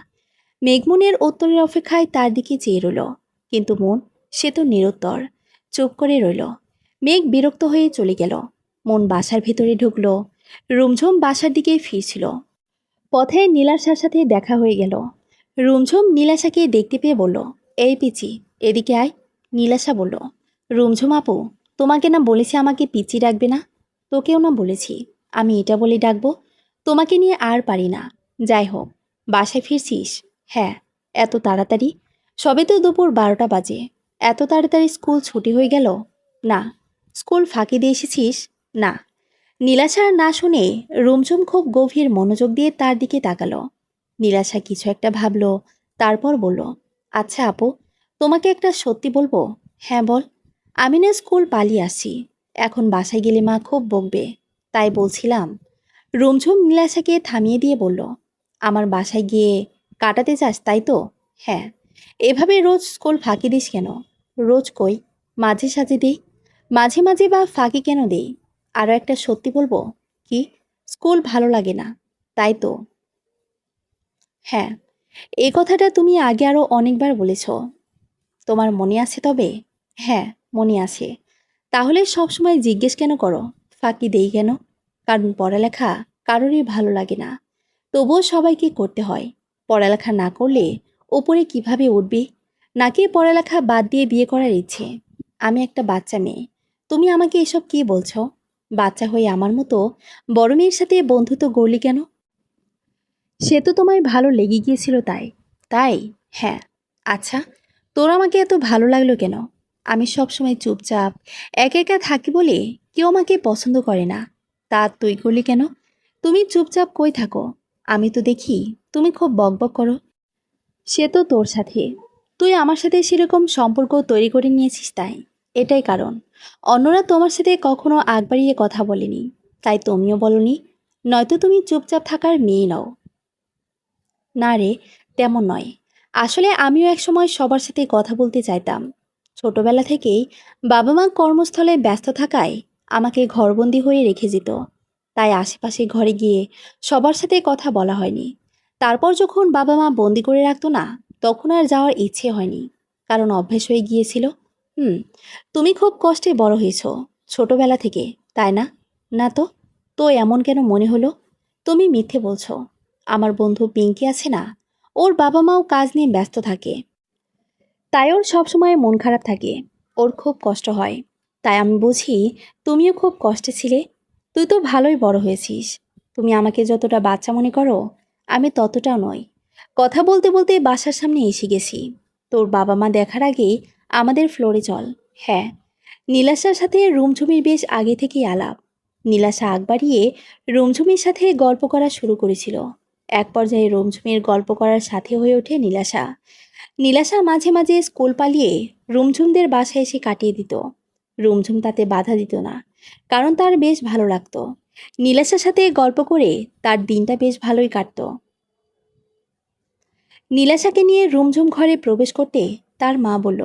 মেঘমনের উত্তরের অপেক্ষায় তার দিকে চেয়ে রইল। কিন্তু মন, সে তো নিরুত্তর। চুপ করে রইল। মেঘ বিরক্ত হয়ে চলে গেল। মন বাসার ভেতরে ঢুকল। রুমঝুম বাসার দিকে ফিরছিল। পথে নীলাশার সাথে দেখা হয়ে গেল। রুমঝুম নীলাশাকে দেখতে পেয়ে বলল, এই পিচি, এদিকে আয়। নীলাশা বলল, রুমঝুম আপু, তোমাকে না বলেছি আমাকে পিচি ডাকবে না? তোকেও না বলেছি আমি এটা বলে ডাকবো? তোমাকে নিয়ে আর পারি না। যাই হোক, বাসায় ফিরছিস? হ্যাঁ। এত তাড়াতাড়ি? সবে তো দুপুর 12টা বাজে। এত তাড়াতাড়ি স্কুল ছুটি হয়ে গেল? না। স্কুল ফাঁকি দিয়ে এসেছিস? না। নীলাশা না শুনে রুমঝুম খুব গভীর মনোযোগ দিয়ে তার দিকে তাকালো। নীলাশা কিছু একটা ভাবল, তারপর বলল, আচ্ছা আপু, তোমাকে একটা সত্যি বলবো? হ্যাঁ বল। আমি না স্কুল পালিয়ে আসছি। এখন বাসায় গেলে মা খুব বকবে। তাই বলছিলাম। রুমঝুম নীলাশাকে থামিয়ে দিয়ে বলল, আমার বাসায় গিয়ে কাটাতে চাস তাই তো? হ্যাঁ। এভাবে রোজ স্কুল ফাঁকি দিস কেন? রোজ কই, মাঝে সাঝে দিই। মাঝে মাঝে বা ফাঁকি কেন দেই? আরও একটা সত্যি বলবো? কি? স্কুল ভালো লাগে না তাই তো? হ্যাঁ। এই কথাটা তুমি আগে আরও অনেকবার বলেছ। তোমার মনে আছে তবে? হ্যাঁ, মনে আছে। তাহলে সবসময় জিজ্ঞেস কেন করো ফাঁকি দেই কেন? কারণ পড়ালেখা কারোরই ভালো লাগে না, তবুও সবাইকে করতে হয়। পড়ালেখা না করলে ওপরে কিভাবে উঠবি? নাকি পড়ালেখা বাদ দিয়ে বিয়ে করার ইচ্ছে? আমি একটা বাচ্চা মেয়ে, তুমি আমাকে এসব কি বলছো? বাচ্চা হয়ে আমার মতো বড় মেয়ের সাথে বন্ধুত্ব গড়লি কেন? সে তো তোমায় ভালো লেগে গিয়েছিল তাই? তাই? হ্যাঁ। আচ্ছা, তোর আমাকে এত ভালো লাগলো কেন? আমি সবসময় চুপচাপ একা একা থাকি বলে কেউ আমাকে পছন্দ করে না। তা তুই করলি কেন? তুমি চুপচাপ কই থাকো? আমি তো দেখি তুমি খুব বকবক করো। সে তো তোর সাথে, তুই আমার সাথে সেরকম সম্পর্ক তৈরি করে নিয়েছিস তাই। এটাই কারণ। অন্যরা তোমার সাথে কখনো আগ বাড়িয়ে কথা বলেনি, তাই তুমিও বলনি। নয়তো তুমি চুপচাপ থাকার মেয়ে নও। না রে, তেমন নয়। আসলে আমিও একসময় সবার সাথে কথা বলতে চাইতাম। ছোটবেলা থেকেই বাবা মা কর্মস্থলে ব্যস্ত থাকায় আমাকে ঘরবন্দি হয়ে রেখে যেত। তাই আশেপাশে ঘরে গিয়ে সবার সাথে কথা বলা হয়নি। তারপর যখন বাবা মা বন্দি করে রাখতো না, তখন আর যাওয়ার ইচ্ছে হয়নি। কারণ অভ্যেস হয়ে গিয়েছিল। হুম। তুমি খুব কষ্টে বড় হয়েছ ছোটবেলা থেকে, তাই না? না তো। তো এমন কেন মনে হলো? তুমি মিথ্যে বলছো। আমার বন্ধু পিঙ্কি আছে না, ওর বাবা মাও কাজ নিয়ে ব্যস্ত থাকে, তাই ওর সবসময় মন খারাপ থাকে। ওর খুব কষ্ট হয়। তাই আমি বুঝি তুমিও খুব কষ্টে ছিলে। তুই তো ভালোই বড় হয়েছিস। তুমি আমাকে যতটা বাচ্চা মনে করো, আমি ততটাও নই। কথা বলতে বলতে বাসার সামনে এসে গেছি। তোর বাবা মা দেখার আগেই আমাদের ফ্লোরে চল। হ্যাঁ। নীলাশার সাথে রুমঝুমির বেশ আগে থেকেই আলাপ। নীলাশা আগ বাড়িয়ে রুমঝুমির সাথে গল্প করা শুরু করেছিল। এক পর্যায়ে রুমঝুমির গল্প করার সাথে হয়ে ওঠে নীলাশা। নীলাশা মাঝে মাঝে স্কুল পালিয়ে রুমঝুমদের বাসায় এসে কাটিয়ে দিত। রুমঝুম তাতে বাধা দিত না, কারণ তার বেশ ভালো লাগতো। নীলাশার সাথে গল্প করে তার দিনটা বেশ ভালোই কাটতো। নীলাশাকে নিয়ে রুমঝুম ঘরে প্রবেশ করতে তার মা বলল,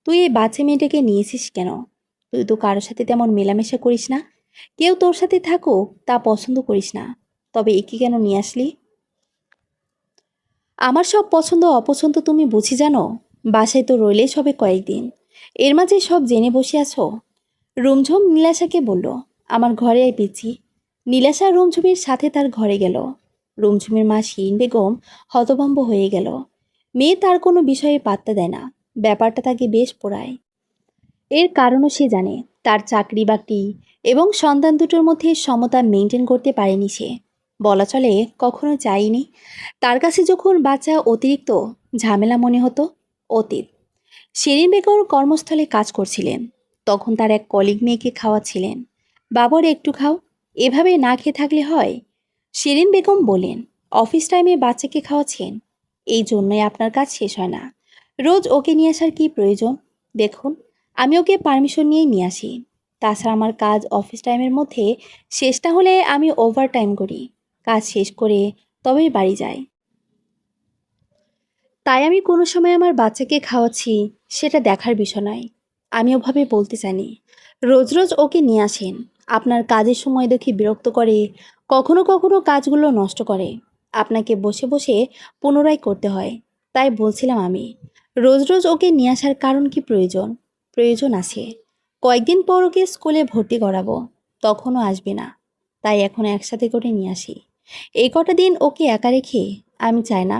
তুই এই বাচ্চা মেয়েটাকে নিয়েছিস কেন? তুই তো কারোর সাথে তেমন মেলামেশা করিস না। কেউ তোর সাথে থাকুক তা পছন্দ করিস না, তবে একে কেন নিয়ে আসলি? আমার সব পছন্দ অপছন্দ তুমি বুঝি জানো? বাসায় তো রইলে সবে কয়েকদিন, এর মাঝে সব জেনে বসে আছো। রুমঝুম নীলাশাকে বলল, আমার ঘরে আয় পিচ্ছি। নীলাশা রুমঝুমের সাথে তার ঘরে গেল। রুমঝুমের মা শিরিন বেগম হতভম্ব হয়ে গেল। মেয়ে তার কোনো বিষয়ে পাত্তা দেয় না। ব্যাপারটা তাকে বেশ পোড়ায়। এর কারণও সে জানে। তার চাকরি বাকরি এবং সন্তান দুটোর মধ্যে সমতা মেনটেন করতে পারেনি সে। বলা চলে কখনো চাইনি। তার কাছে যখন বাচ্চা অতিরিক্ত ঝামেলা মনে হতো। অতীত। শিরিন বেগম কর্মস্থলে কাজ করছিলেন। তখন তার এক কলিগ মেয়েকে খাওয়াচ্ছিলেন। বাবর একটু খাও, এভাবে না খেয়ে থাকলে হয়? শিরিন বেগম বলেন, অফিস টাইমে বাচ্চাকে খাওয়াচ্ছেন, এই জন্যই আপনার কাজ শেষ হয় না। রোজ ওকে নিয়ে আসার কি প্রয়োজন? দেখুন, আমি ওকে পারমিশন নিয়েই নিয়ে আসি। তাছাড়া আমার কাজ অফিস টাইমের মধ্যে শেষ না হলে আমি ওভার টাইম করি। কাজ শেষ করে তবেই বাড়ি যাই। তাই আমি কোনো সময় আমার বাচ্চাকে খাওয়াচ্ছি সেটা দেখার বিষয় নয়। আমি ওভাবে বলতে চাইনি। রোজ রোজ ওকে নিয়ে আসেন, আপনার কাজের সময় দেখি বিরক্ত করে, কখনো কখনো কাজগুলো নষ্ট করে। আপনাকে বসে বসে পুনরায় করতে হয়। তাই বলছিলাম আমি, রোজ রোজ ওকে নিয়ে আসার কারণ কি প্রয়োজন? প্রয়োজন আছে। কয়েকদিন পর ওকে স্কুলে ভর্তি করাবো, তখনও আসবে না। তাই এখন একসাথে করে নিয়ে আসি। এই কটা দিন ওকে একা রেখে আমি চাই না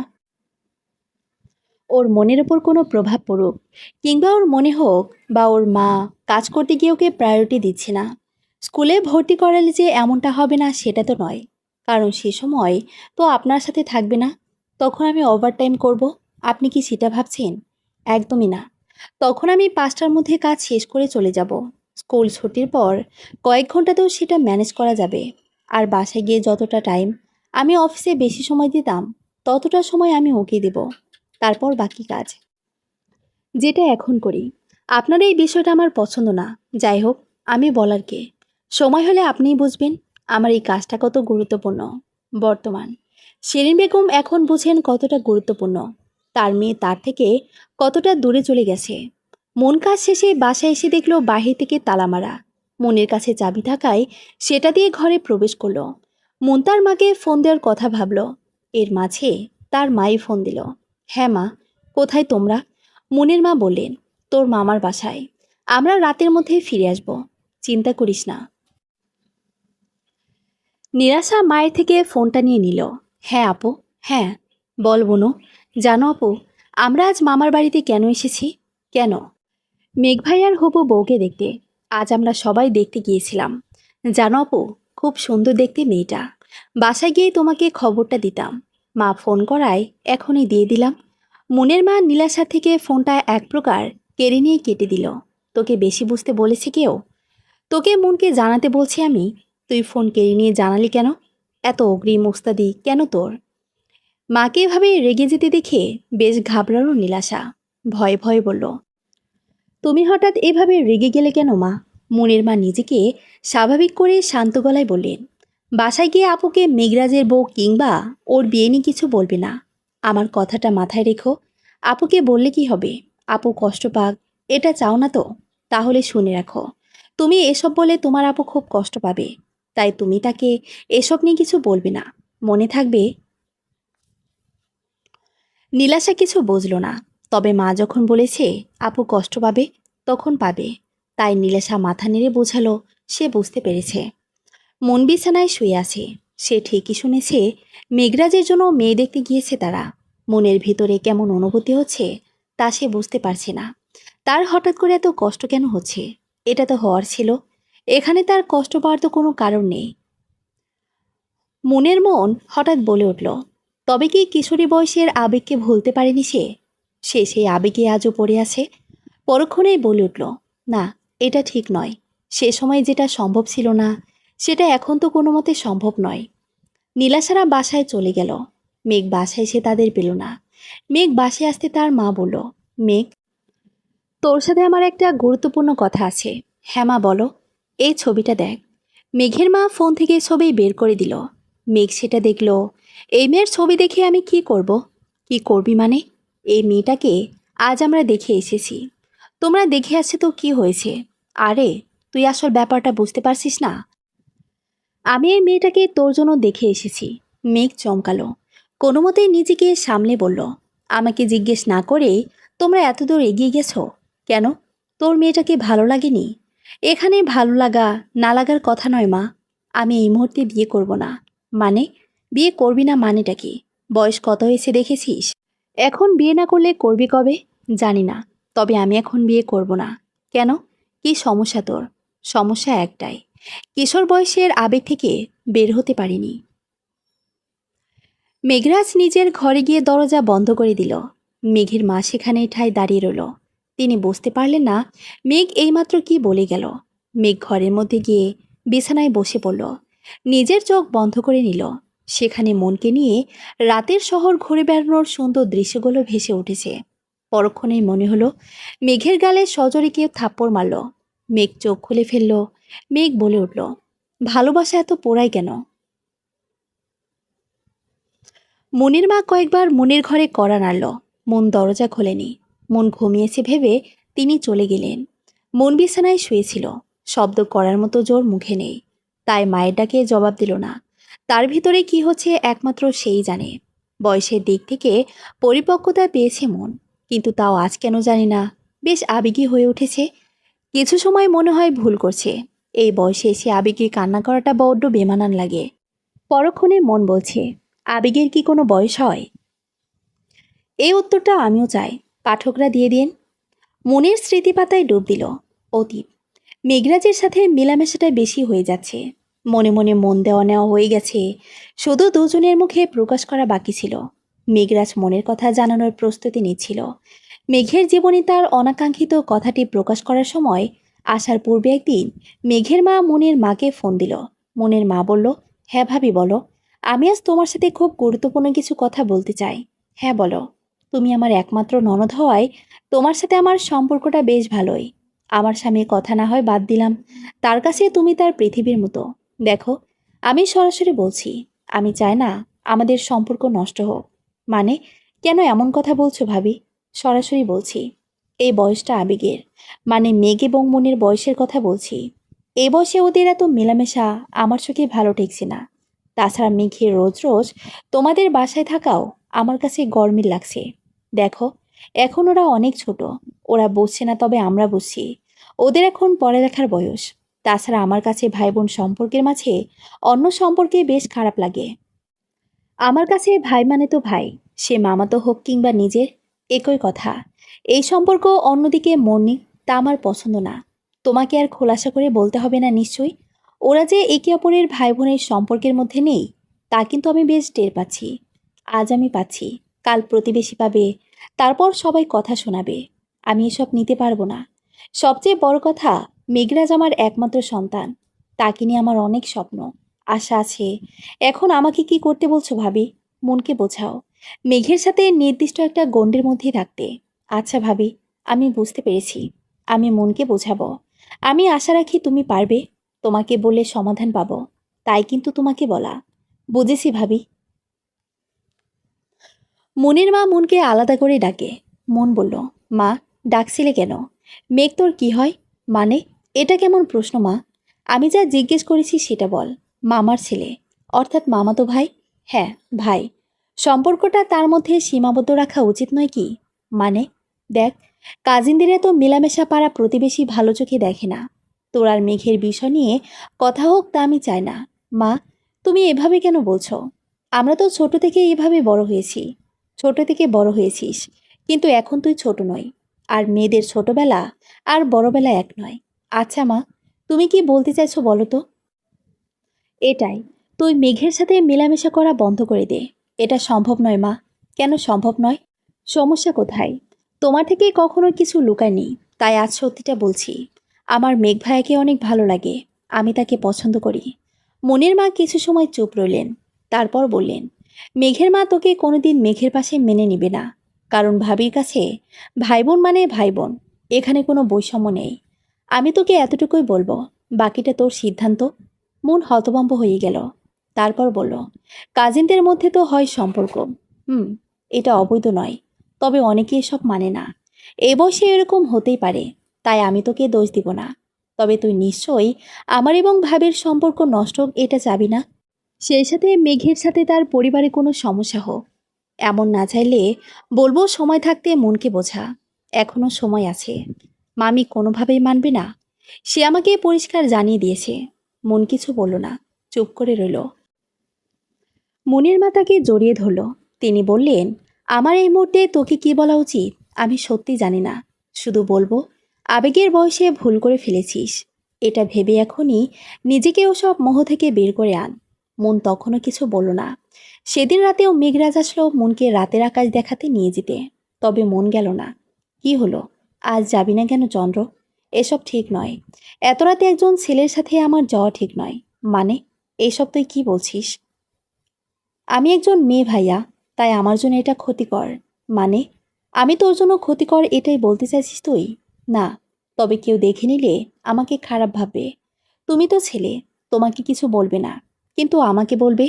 ওর মনের ওপর কোনো প্রভাব পড়ুক, কিংবা ওর মনে হোক বা ওর মা কাজ করতে গিয়ে ওকে প্রায়োরিটি দিচ্ছে না। স্কুলে ভর্তি করালে যে এমনটা হবে না সেটা তো নয়, কারণ সে সময় তো আপনার সাথে থাকবে না। তখন আমি ওভারটাইম করব, আপনি কি সেটা ভাবছেন? একদমই না। তখন আমি 5টার মধ্যে কাজ শেষ করে চলে যাব। স্কুল ছুটির পর কয়েক ঘন্টাতেও সেটা ম্যানেজ করা যাবে। আর বাসায় গিয়ে যতটা টাইম আমি অফিসে বেশি সময় দিতাম, ততটা সময় আমি ওকে দেব। তারপর বাকি কাজ যেটা এখন করি। আপনার এই বিষয়টা আমার পছন্দ না। যাই হোক, আমি বলার কে? সময় হলে আপনিই বুঝবেন আমার এই কাজটা কত গুরুত্বপূর্ণ। বর্তমান শিরিন বেগম এখন বুঝেন কতটা গুরুত্বপূর্ণ। তার মেয়ে তার থেকে কতটা দূরে চলে গেছে। মন কাজ শেষে বাসায় এসে দেখলো বাহির থেকে তালা মারা। মনের কাছে চাবি থাকায় সেটা দিয়ে ঘরে প্রবেশ করলো। মন তার মাকে ফোন দেওয়ার কথা ভাবলো। এর মাঝে তার মাই ফোন দিল। হ্যাঁ মা, কোথায় তোমরা? মুনির মা বললেন, তোর মামার বাসায়। আমরা রাতের মধ্যেই ফিরে আসব, চিন্তা করিস না। নিরাশা মায়ের থেকে ফোনটা নিয়ে নিল। হ্যাঁ আপু, হ্যাঁ বল বোনো। জানো আপু, আমরা আজ মামার বাড়িতে কেন এসেছি? কেন? মেঘ ভাই আর হবু বউকে দেখতে। আজ আমরা সবাই দেখতে গিয়েছিলাম। জানো আপু, খুব সুন্দর দেখতে মেয়েটা। বাসায় গিয়ে তোমাকে খবরটা দিতাম, মা ফোন করায় এখনই দিয়ে দিলাম। মনের মা নীলাশার থেকে ফোনটা এক প্রকার কেড়ে নিয়ে কেটে দিল। তোকে বেশি বুঝতে বলেছে কেউ? তোকে মনকে জানাতে বলছি আমি, তুই ফোন কেড়ে নিয়ে জানালি কেন? এত অগ্রিম ওস্তাদি কেন তোর? মাকে এভাবে রেগে যেতে দেখে বেশ ঘাবড়ালো নীলাশা। ভয়ে ভয়ে বলল, তুমি হঠাৎ এভাবে রেগে গেলে কেন মা? মনের মা নিজেকে স্বাভাবিক করে শান্ত গলায় বললেন, বাসায় গিয়ে আপুকে মেঘরাজের বউ কিংবা ওর বিয়ে নিয়ে কিছু বলবে না। আমার কথাটা মাথায় রেখো। আপুকে বললে কি হবে? আপু কষ্ট পাক, এটা চাও না তো? তাহলে শুনে রাখো, তুমি এসব বলে তোমার আপু খুব কষ্ট পাবে। তাই তুমি তাকে এসব নিয়ে কিছু বলবে না, মনে থাকবে? নীলাশা কিছু বুঝল না, তবে মা যখন বলেছে আপু কষ্ট পাবে, তখন পাবে। তাই নীলাশা মাথা নেড়ে বোঝালো সে বুঝতে পেরেছে। মন বিছানায় শুয়ে আছে। সে ঠিকই শুনেছে, মেঘরাজের জন্য মেয়ে দেখতে গিয়েছে তারা। মনের ভিতরে কেমন অনুভূতি হচ্ছে তা সে বুঝতে পারছে না। তার হঠাৎ করে এত কষ্ট কেন হচ্ছে? এটা তো হওয়ার ছিল। এখানে তার কষ্ট পাওয়ার তো কোনো কারণ নেই। মনের মন হঠাৎ বলে উঠল, তবে কি কিশোরী বয়সের আবেগকে ভুলতে পারেনি সে? সে সেই আবেগে আজও পড়ে আছে। পরক্ষণেই বলে উঠল, না, এটা ঠিক নয়। সে সময় যেটা সম্ভব ছিল না, সেটা এখন তো কোনো মতে সম্ভব নয়। নীলাশারা বাসায় চলে গেল। মেঘ বাসায় এসে তাদের পেল না। মেঘ বাসায় আসতে তার মা বলল, মেঘ, তোর সাথে আমার একটা গুরুত্বপূর্ণ কথা আছে। হ্যাঁ মা বলো। এই ছবিটা দেখ। মেঘের মা ফোন থেকে ছবি বের করে দিল। মেঘ সেটা দেখল। এই মেয়ের ছবি দেখে আমি কি করব? কি করবি মানে? এই মেয়েটাকে আজ আমরা দেখে এসেছি। তোমরা দেখে আসছে তো কি হয়েছে? আরে, তুই আসল ব্যাপারটা বুঝতে পারছিস না। আমি এই মেয়েটাকে তোর জন্য দেখে এসেছি। মেঘ চমকালো। কোনো মতেই নিজেকে সামলে বলল, আমাকে জিজ্ঞেস না করেই তোমরা এতদূর এগিয়ে গেছো কেন? তোর মেয়েটাকে ভালো লাগেনি? এখানে ভালো লাগা না লাগার কথা নয় মা। আমি এই মুহূর্তে বিয়ে করব না। মানে? বিয়ে করবি না মানেটা কি? বয়স কত হয়েছে দেখেছিস? এখন বিয়ে না করলে করবি কবে? জানি না, তবে আমি এখন বিয়ে করব না। কেন? কি সমস্যা তোর? সমস্যা একটাই, কিশোর বয়সের আবেগ থেকে বের হতে পারিনি। মেঘরাজ নিজের ঘরে গিয়ে দরজা বন্ধ করে দিল। মেঘের মা সেখানে ঠায় দাঁড়িয়ে রইল। তিনি বুঝতে পারলেন না মেঘ এইমাত্র কি বলে গেল। মেঘ ঘরের মধ্যে গিয়ে বিছানায় বসে পড়ল। নিজের চোখ বন্ধ করে নিল। সেখানে মনকে নিয়ে রাতের শহর ঘুরে বেড়ানোর সুন্দর দৃশ্যগুলো ভেসে উঠেছে। পরক্ষণেই মনে হলো মেঘের গালে সজোরে কেউ থাপ্পড় মারল। মেঘ চোখ খুলে ফেলল। মেঘ বলে উঠল, ভালোবাসা এত পোড়ায় কেন? মনির মা কয়েকবার মনির ঘরে কড়া নাড়ল। মন দরজা খোলেনি। মন ঘুমিয়েছে ভেবে তিনি চলে গেলেন। মন বিছানায় শুয়েছিল। শব্দ করার মতো জোর মুখে নেই। তাই মায়ের ডাকে জবাব দিল না। তার ভিতরে কি হচ্ছে একমাত্র সেই জানে। বয়সের দিক থেকে পরিপক্কতা পেয়েছে মন, কিন্তু তাও আজ কেন জানি না বেশ আবেগী হয়ে উঠেছে। কিছু সময় মনে হয় ভুল করছে। এই বয়সে এসে আবেগে কান্না করাটা বড্ড বেমানান লাগে। পরক্ষণে মন বলছে, আবেগের কি কোনো বয়স হয়? এই উত্তরটা আমিও চাই, পাঠকরা দিয়ে দিন। মনের স্মৃতিপাতায় ডুব দিল অতীত। মেঘরাজের সাথে মেলামেশাটা বেশি হয়ে যাচ্ছে। মনে মনে মন দেওয়া নেওয়া হয়ে গেছে, শুধু দুজনের মুখে প্রকাশ করা বাকি ছিল। মেঘরাজ মনের কথা জানানোর প্রস্তুতি নিচ্ছিল। মেঘের জীবনে তার অনাকাঙ্ক্ষিত কথাটি প্রকাশ করার সময় আসার পূর্বে একদিন মেঘের মা মনের মাকে ফোন দিল। মনের মা বলল, হ্যাঁ ভাবি বলো, আমি আজ তোমার সাথে খুব গুরুত্বপূর্ণ কিছু কথা বলতে চাই। হ্যাঁ বলো। তুমি আমার একমাত্র ননদ হওয়ায় তোমার সাথে আমার সম্পর্কটা বেশ ভালোই। আমার স্বামীর কথা না হয় বাদ দিলাম, তার কাছে তুমি তার পৃথিবীর মতো। দেখো, আমি সরাসরি বলছি, আমি চাই না আমাদের সম্পর্ক নষ্ট হোক। মানে, কেন এমন কথা বলছো ভাবি? সরাসরি বলছি, এই বয়সটা আবেগের, মানে মেঘ এবং মনের বয়সের কথা বলছি। এই বয়সে ওদের এত মেলামেশা আমার চোখে ভালো ঠেকছে না। তাছাড়া মেঘের রোজ রোজ তোমাদের বাসায় থাকাও আমার কাছে গরমিল লাগছে। দেখো, এখন ওরা অনেক ছোট, ওরা বুঝছে না, তবে আমরা বুঝছি। ওদের এখন পড়ালেখার বয়স। তাছাড়া আমার কাছে ভাই বোন সম্পর্কের মাঝে অন্য সম্পর্কে বেশ খারাপ লাগে। আমার কাছে ভাই মানে তো ভাই, সে মামাতো হোক কিংবা নিজের, একই কথা। এই সম্পর্ক অন্যদিকে মনে, তা আমার পছন্দ না। তোমাকে আর খোলাসা করে বলতে হবে না নিশ্চয়ই। ওরা যে একে অপরের ভাই বোনের সম্পর্কের মধ্যে নেই, তা কিন্তু আমি বেশ টের পাচ্ছি। আজ আমি পাচ্ছি, কাল প্রতিবেশী পাবে, তারপর সবাই কথা শোনাবে। আমি এসব নিতে পারবো না। সবচেয়ে বড় কথা, মেঘরাজ আমার একমাত্র সন্তান। তাকে নিয়ে আমার অনেক স্বপ্ন, আশা আছে। এখন আমাকে কি করতে বলছো ভাবি? মনকে বোঝাও, মেঘের সাথে নির্দিষ্ট একটা গণ্ডের মধ্যেই থাকতে। আচ্ছা ভাবি, আমি বুঝতে পেরেছি। আমি মনকে বোঝাবো। আমি আশা রাখি তুমি পারবে। তোমাকে বলে সমাধান পাবো, তাই কিন্তু তোমাকে বলা। বুঝেছি ভাবি। মনের মা মনকে আলাদা করে ডাকে। মন বলল, মা, ডাকছিলে কেন? মেঘ তোর কি হয়? মানে, এটা কেমন প্রশ্ন মা? আমি যা জিজ্ঞেস করেছি সেটা বল। মামার ছেলে, অর্থাৎ মামাতো ভাই। হ্যাঁ, ভাই। সম্পর্কটা তার মধ্যে সীমাবদ্ধ রাখা উচিত নয় কি? মানে, দেখ, কাজিনদের এত মেলামেশা পাড়া প্রতিবেশী ভালো চোখে দেখে না। তোর আর মেঘের বিষয় নিয়ে কথা হোক, তা আমি চাই না। মা, তুমি এভাবে কেন বলছো? আমরা তো ছোট থেকে এভাবে বড় হয়েছি। ছোট থেকে বড় হয়েছিস, কিন্তু এখন তুই ছোট নয়। আর মেয়েদের ছোটবেলা আর বড়বেলা এক নয়। আচ্ছা মা, তুমি কি বলতে চাইছো বলো তো? এটাই, তুই মেঘের সাথে মেলামেশা করা বন্ধ করে দে। এটা সম্ভব নয় মা। কেন সম্ভব নয়? সমস্যা কোথায়? তোমার থেকে কখনো কিছু লুকায়নি, তাই আজ সত্যিটা বলছি। আমার মেঘ ভাইয়াকে অনেক ভালো লাগে, আমি তাকে পছন্দ করি। মনের মা কিছু সময় চুপ রইলেন, তারপর বললেন, মেঘের মা তোকে কোনোদিন মেঘের পাশে মেনে নিবে না। কারণ ভাবির কাছে ভাই বোন মানে ভাই বোন, এখানে কোনো বৈষম্য নেই। আমি তোকে এতটুকুই বলবো, বাকিটা তোর সিদ্ধান্ত। মন হতভম্ব হয়ে গেল। তারপর বলল, কাজিনদের মধ্যে তো হয় সম্পর্ক, হুম, এটা অবৈধ নয়। তবে অনেকে এসব মানে না। এই বয়সে এরকম হতেই পারে, তাই আমি তোকে দোষ দিব না। তবে তুই নিশ্চয়ই আমার এবং ভাবের সম্পর্ক নষ্ট হোক এটা চাবি না। সেই সাথে মেঘের সাথে তার পরিবারে কোনো সমস্যা হোক, এমন না চাইলে বলবো সময় থাকতে মনকে বোঝা। এখনো সময় আছে। মামি কোনোভাবেই মানবে না। সে আমাকে পরিষ্কার জানিয়ে দিয়েছে। মন কিছু বলল না, চুপ করে রইল। মনের মা তাকে জড়িয়ে ধরল। তিনি বললেন, আমার এই মুহূর্তে তোকে কি বলা উচিত আমি সত্যি জানি না। শুধু বলবো, আবেগের বয়সে ভুল করে ফেলেছিস। এটা ভেবে এখনই নিজেকে ওসব মোহ থেকে বের করে আন। মন তখনও কিছু বলল না। সেদিন রাতেও মেঘরাজ আসলো মনকে রাতের আকাশ দেখাতে নিয়ে যেতে। তবে মন গেল না। কি হলো, আজ যাবি না কেন চন্দ্র? এসব ঠিক নয়। এত রাতে একজন ছেলের সাথে আমার যাওয়া ঠিক নয়। মানে, এইসব তুই কি বলছিস? আমি একজন মেয়ে ভাইয়া, তাই আমার জন্য এটা ক্ষতিকর। মানে, আমি তোর জন্য ক্ষতিকর এটাই বলতে চাইছিস তুই? না, তবে কেউ দেখে নিলে আমাকে খারাপ ভাববে। তুমি তো ছেলে, তোমাকে কিছু বলবে না, কিন্তু আমাকে বলবে।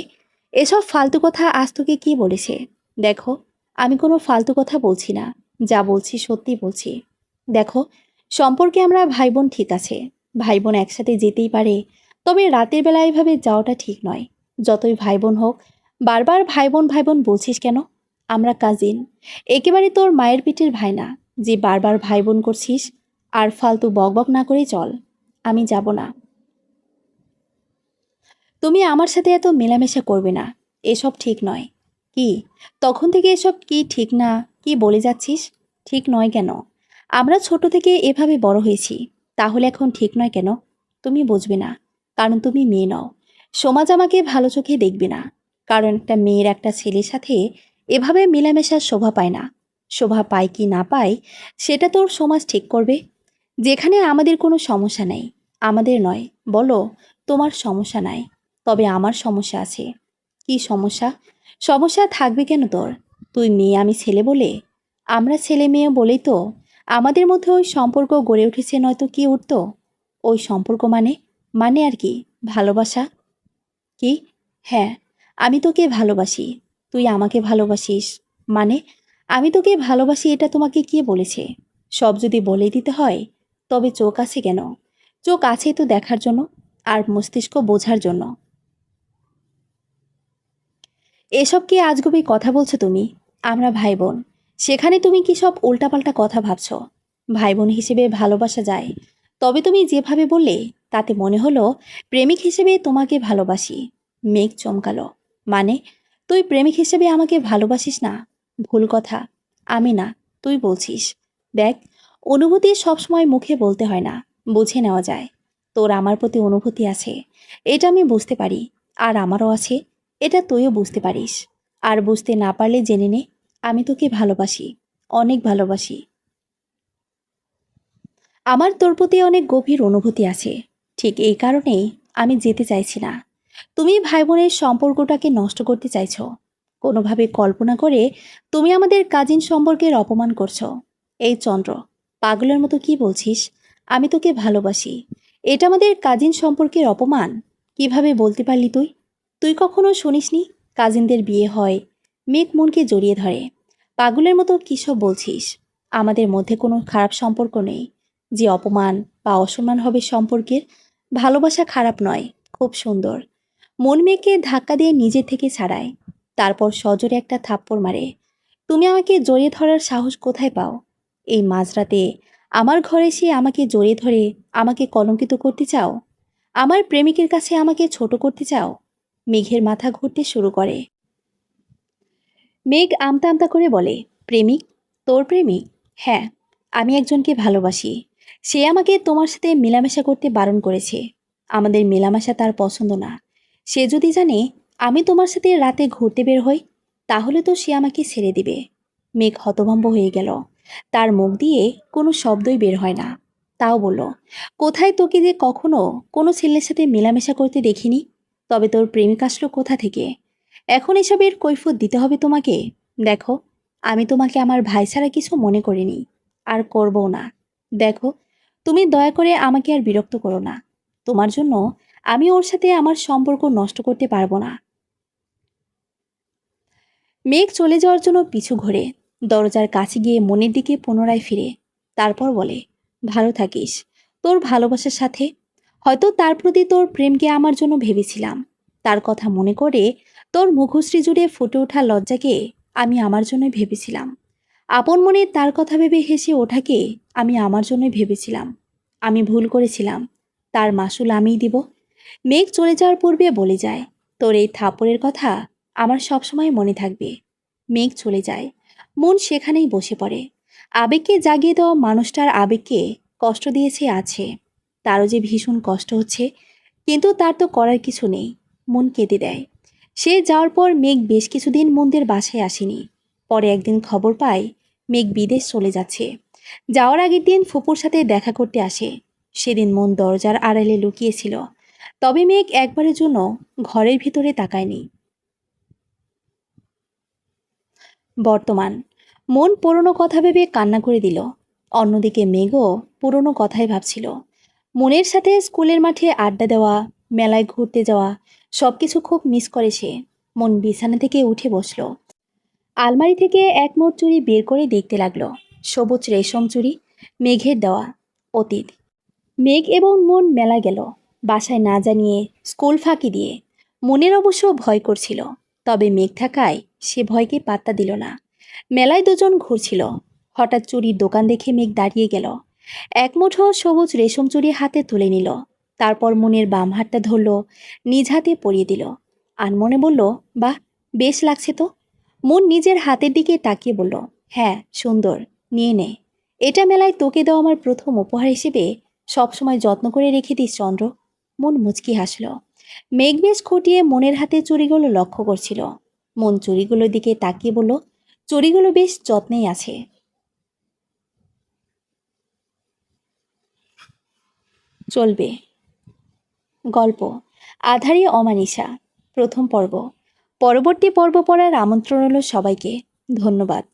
এসব ফালতু কথা আজ তোকে কি বলেছে? দেখো, আমি কোনো ফালতু কথা বলছি না, যা বলছি সত্যি বলছি। দেখো, সম্পর্কে আমরা ভাই বোন ঠিক আছে, ভাই বোন একসাথে যেতেই পারে, তবে রাতের বেলা এভাবে যাওয়াটা ঠিক নয়। যতই ভাই বোন হোক, বারবার ভাই বোন বলছিস কেন? আমরা কাজিন, একেবারে তোর মায়ের পেটের ভাই না যে বারবার ভাই বোন করছিস। আর ফালতু বকবক না করেই চল। আমি যাব না। তুমি আমার সাথে এত মেলামেশা করবে না, এসব ঠিক নয়। কি তখন থেকে এসব কি ঠিক না? কি বলে যাচ্ছিস? ঠিক নয় কেন? আমরা ছোট থেকে এভাবে বড় হয়েছি, তাহলে এখন ঠিক নয় কেন? তুমি বুঝবে না, কারণ তুমি মেয়ে নও। সমাজ আমাকে ভালো চোখে দেখবে না, কারণ একটা মেয়ের একটা ছেলের সাথে এভাবে মেলামেশার শোভা পায় না। শোভা পায় কি না পায় সেটা তোর সমাজ ঠিক করবে। যেখানে আমাদের কোনো সমস্যা নেই, আমাদের নয়, বলো তোমার সমস্যা নাই, তবে আমার সমস্যা আছে। কি সমস্যা? সমস্যা থাকবে কেন তোর? তুই মেয়ে, আমি ছেলে বলে? আমরা ছেলে মেয়ে বলেই তো আমাদের মধ্যে ওই সম্পর্ক গড়ে উঠেছে, নয়তো কি উঠতো? ওই সম্পর্ক মানে, মানে আর কি? ভালোবাসা। কি? হ্যাঁ, আমি তোকে ভালোবাসি, তুই আমাকে ভালোবাসিস। মানে, আমি তোকে ভালোবাসি এটা তোমাকে কে বলেছে? সব যদি বলে দিতে হয়, তবে চোখ আছে কেন? চোখ আছে তো দেখার জন্য, আর মস্তিষ্ক বোঝার জন্য। এসব কি আজগুবি কথা বলছো তুমি? আমরা ভাই বোন, সেখানে তুমি কি সব উল্টাপাল্টা কথা ভাবছো? ভাই বোন হিসেবে ভালোবাসা যায়, তবে তুমি যেভাবে বললে তাতে মনে হলো প্রেমিক হিসেবে তোমাকে ভালোবাসি। মেঘ চমকালো। মানে, তুই প্রেমিক হিসেবে আমাকে ভালোবাসিস না? ভুল কথা। আমি না, তুই বলছিস। দেখ, অনুভূতি সবসময় মুখে বলতে হয় না, বুঝে নেওয়া যায়। তোর আমার প্রতি অনুভূতি আছে, এটা আমি বুঝতে পারি। আর আমারও আছে, এটা তুইও বুঝতে পারিস। আর বুঝতে না পারলে জেনে নে, আমি তোকে ভালোবাসি, অনেক ভালোবাসি। আমার তোর প্রতি অনেক গভীর অনুভূতি আছে। ঠিক এই কারণেই আমি যেতে চাইছি না। তুমি ভাই বোনের সম্পর্কটাকে নষ্ট করতে চাইছো। কোনোভাবে কল্পনা করে তুমি আমাদের কাজিন সম্পর্কের অপমান করছো। এই চন্দ্র, পাগলের মতো কি বলছিস? আমি তোকে ভালোবাসি, এটা আমাদের কাজিন সম্পর্কের অপমান? কিভাবে বলতে পারলি তুই? তুই কখনো শুনিসনি কাজিনদের বিয়ে হয়? মেঘ মনকে জড়িয়ে ধরে। পাগলের মতো কী সব বলছিস? আমাদের মধ্যে কোনো খারাপ সম্পর্ক নেই। যে অপমান বা অসম্মান হবে সম্পর্কের, ভালোবাসা খারাপ নয়, খুব সুন্দর। মন মেয়েকে ধাক্কা দিয়ে নিজে থেকে ছাড়ায়, তারপর সজোরে একটা থাপ্পড় মারে। তুমি আমাকে জড়িয়ে ধরার সাহস কোথায় পাও? এই মাঝরাতে আমার ঘরে এসে আমাকে জড়িয়ে ধরে আমাকে কলঙ্কিত করতে চাও? আমার প্রেমিকের কাছে আমাকে ছোট করতে চাও? মেঘের মাথা ঘুরতে শুরু করে। মেঘ আমতা আমতা করে বলে, প্রেমিক? তোর প্রেমিক? হ্যাঁ, আমি একজনকে ভালোবাসি। সে আমাকে তোমার সাথে মেলামেশা করতে বারণ করেছে। আমাদের মেলামেশা তার পছন্দ না। সে যদি জানে আমি তোমার সাথে রাতে ঘুরতে বের হই, তাহলে তো সে আমাকে ছেড়ে দিবে। মেঘ হতভম্ব হয়ে গেল। তার মুখ দিয়ে কোনো শব্দই বের হয় না। তাও বলল, কোথায় তোকে যে কখনো কোনো ছেলের সাথে মেলামেশা করতে দেখিনি? তবে তোর প্রেমিক আসলো কোথা থেকে? এখন এসবের কৈফিয়ত দিতে হবে তোমাকে? দেখো, আমি তোমাকে আমার ভাই ছাড়া কিছু মনে করিনি, আর করবও না। দেখো, তুমি দয়া করে আমাকে আর বিরক্ত করো না। তোমার জন্য আমি ওর সাথে আমার সম্পর্ক নষ্ট করতে পারবো না। মেঘ চলে যাওয়ার জন্য পিছু ঘোরে, দরজার কাছে গিয়ে মনের দিকে পুনরায় ফিরে। তারপর বলে, ভালো থাকিস তোর ভালোবাসার সাথে। হয়তো তার প্রতি তোর প্রেমকে আমার জন্য ভেবেছিলাম। তার কথা মনে করে তোর মুখশ্রী জুড়ে ফুটে ওঠা লজ্জাকে আমি আমার জন্যই ভেবেছিলাম। আপন মনে তার কথা ভেবে হেসে ওঠাকে আমি আমার জন্যই ভেবেছিলাম। আমি ভুল করেছিলাম, তার মাসুল আমিই দিব। মেঘ চলে যাওয়ার পূর্বে বলে যায়, তোর এই থাপড়ের কথা আমার সবসময় মনে থাকবে। মেঘ চলে যায়, মন সেখানেই বসে পড়ে। আবেগকে জাগিয়ে দেওয়া মানুষটার আবেগকে কষ্ট দিয়েছে আছে। তারও যে ভীষণ কষ্ট হচ্ছে, কিন্তু তার তো করার কিছু নেই। মন কেঁদে দেয়। সে যাওয়ার পর মেঘ বেশ কিছুদিন মনদের বাসায় আসেনি। পরে একদিন খবর পায় মেঘ বিদেশ চলে যাচ্ছে। যাওয়ার আগের দিন ফুপুর সাথে দেখা করতে আসে। সেদিন মন দরজার আড়ালে লুকিয়েছিল, তবে মেঘ একবারের জন্য ঘরের ভিতরে তাকায়নি। বর্তমান, মন পুরনো কথা ভেবে কান্না করে দিল। অন্যদিকে মেঘও পুরনো কথাই ভাবছিল। মনের সাথে স্কুলের মাঠে আড্ডা দেওয়া, মেলায় ঘুরতে যাওয়া, সবকিছু খুব মিস করে সে। মন বিছানা থেকে উঠে বসলো। আলমারি থেকে এক মোট চুড়ি বের করে দেখতে লাগলো। সবুজ রেশম চুড়ি, মেঘের দেওয়া। অতীত। মেঘ এবং মন মেলা গেল, বাসায় না জানিয়ে, স্কুল ফাঁকি দিয়ে। মনের অবশ্য ভয় করছিল, তবে মেঘ থাকায় সে ভয়কে পাত্তা দিল না। মেলায় দুজন ঘুরছিল। হঠাৎ চুরির দোকান দেখে মেঘ দাঁড়িয়ে গেল। এক মুঠো সবুজ রেশম চুড়ি হাতে তুলে নিল। তারপর মনের বাম হাতটা ধরল, নিজ হাতে পরিয়ে দিল। আনমনে বলল, বাহ, বেশ লাগছে তো। মন নিজের হাতের দিকে তাকিয়ে বলল, হ্যাঁ সুন্দর, নিয়ে নে। এটা মেলায় তোকে দেওয়া আমার প্রথম উপহার হিসেবে সবসময় যত্ন করে রেখে দিস চন্দ্র। মন মুচকি হাসল। মেঘ বেশ খুঁটিয়ে মনের হাতে চুড়িগুলো লক্ষ্য করছিল। মন চুড়িগুলোর দিকে তাকিয়ে বলল, চুড়িগুলো বেশ যত্নেই আছে। চলবে। গল্প আধারে অমানিসা, প্রথম পর্ব। পরবর্তী পর্ব পড়ার আমন্ত্রণ হলো সবাইকে। ধন্যবাদ।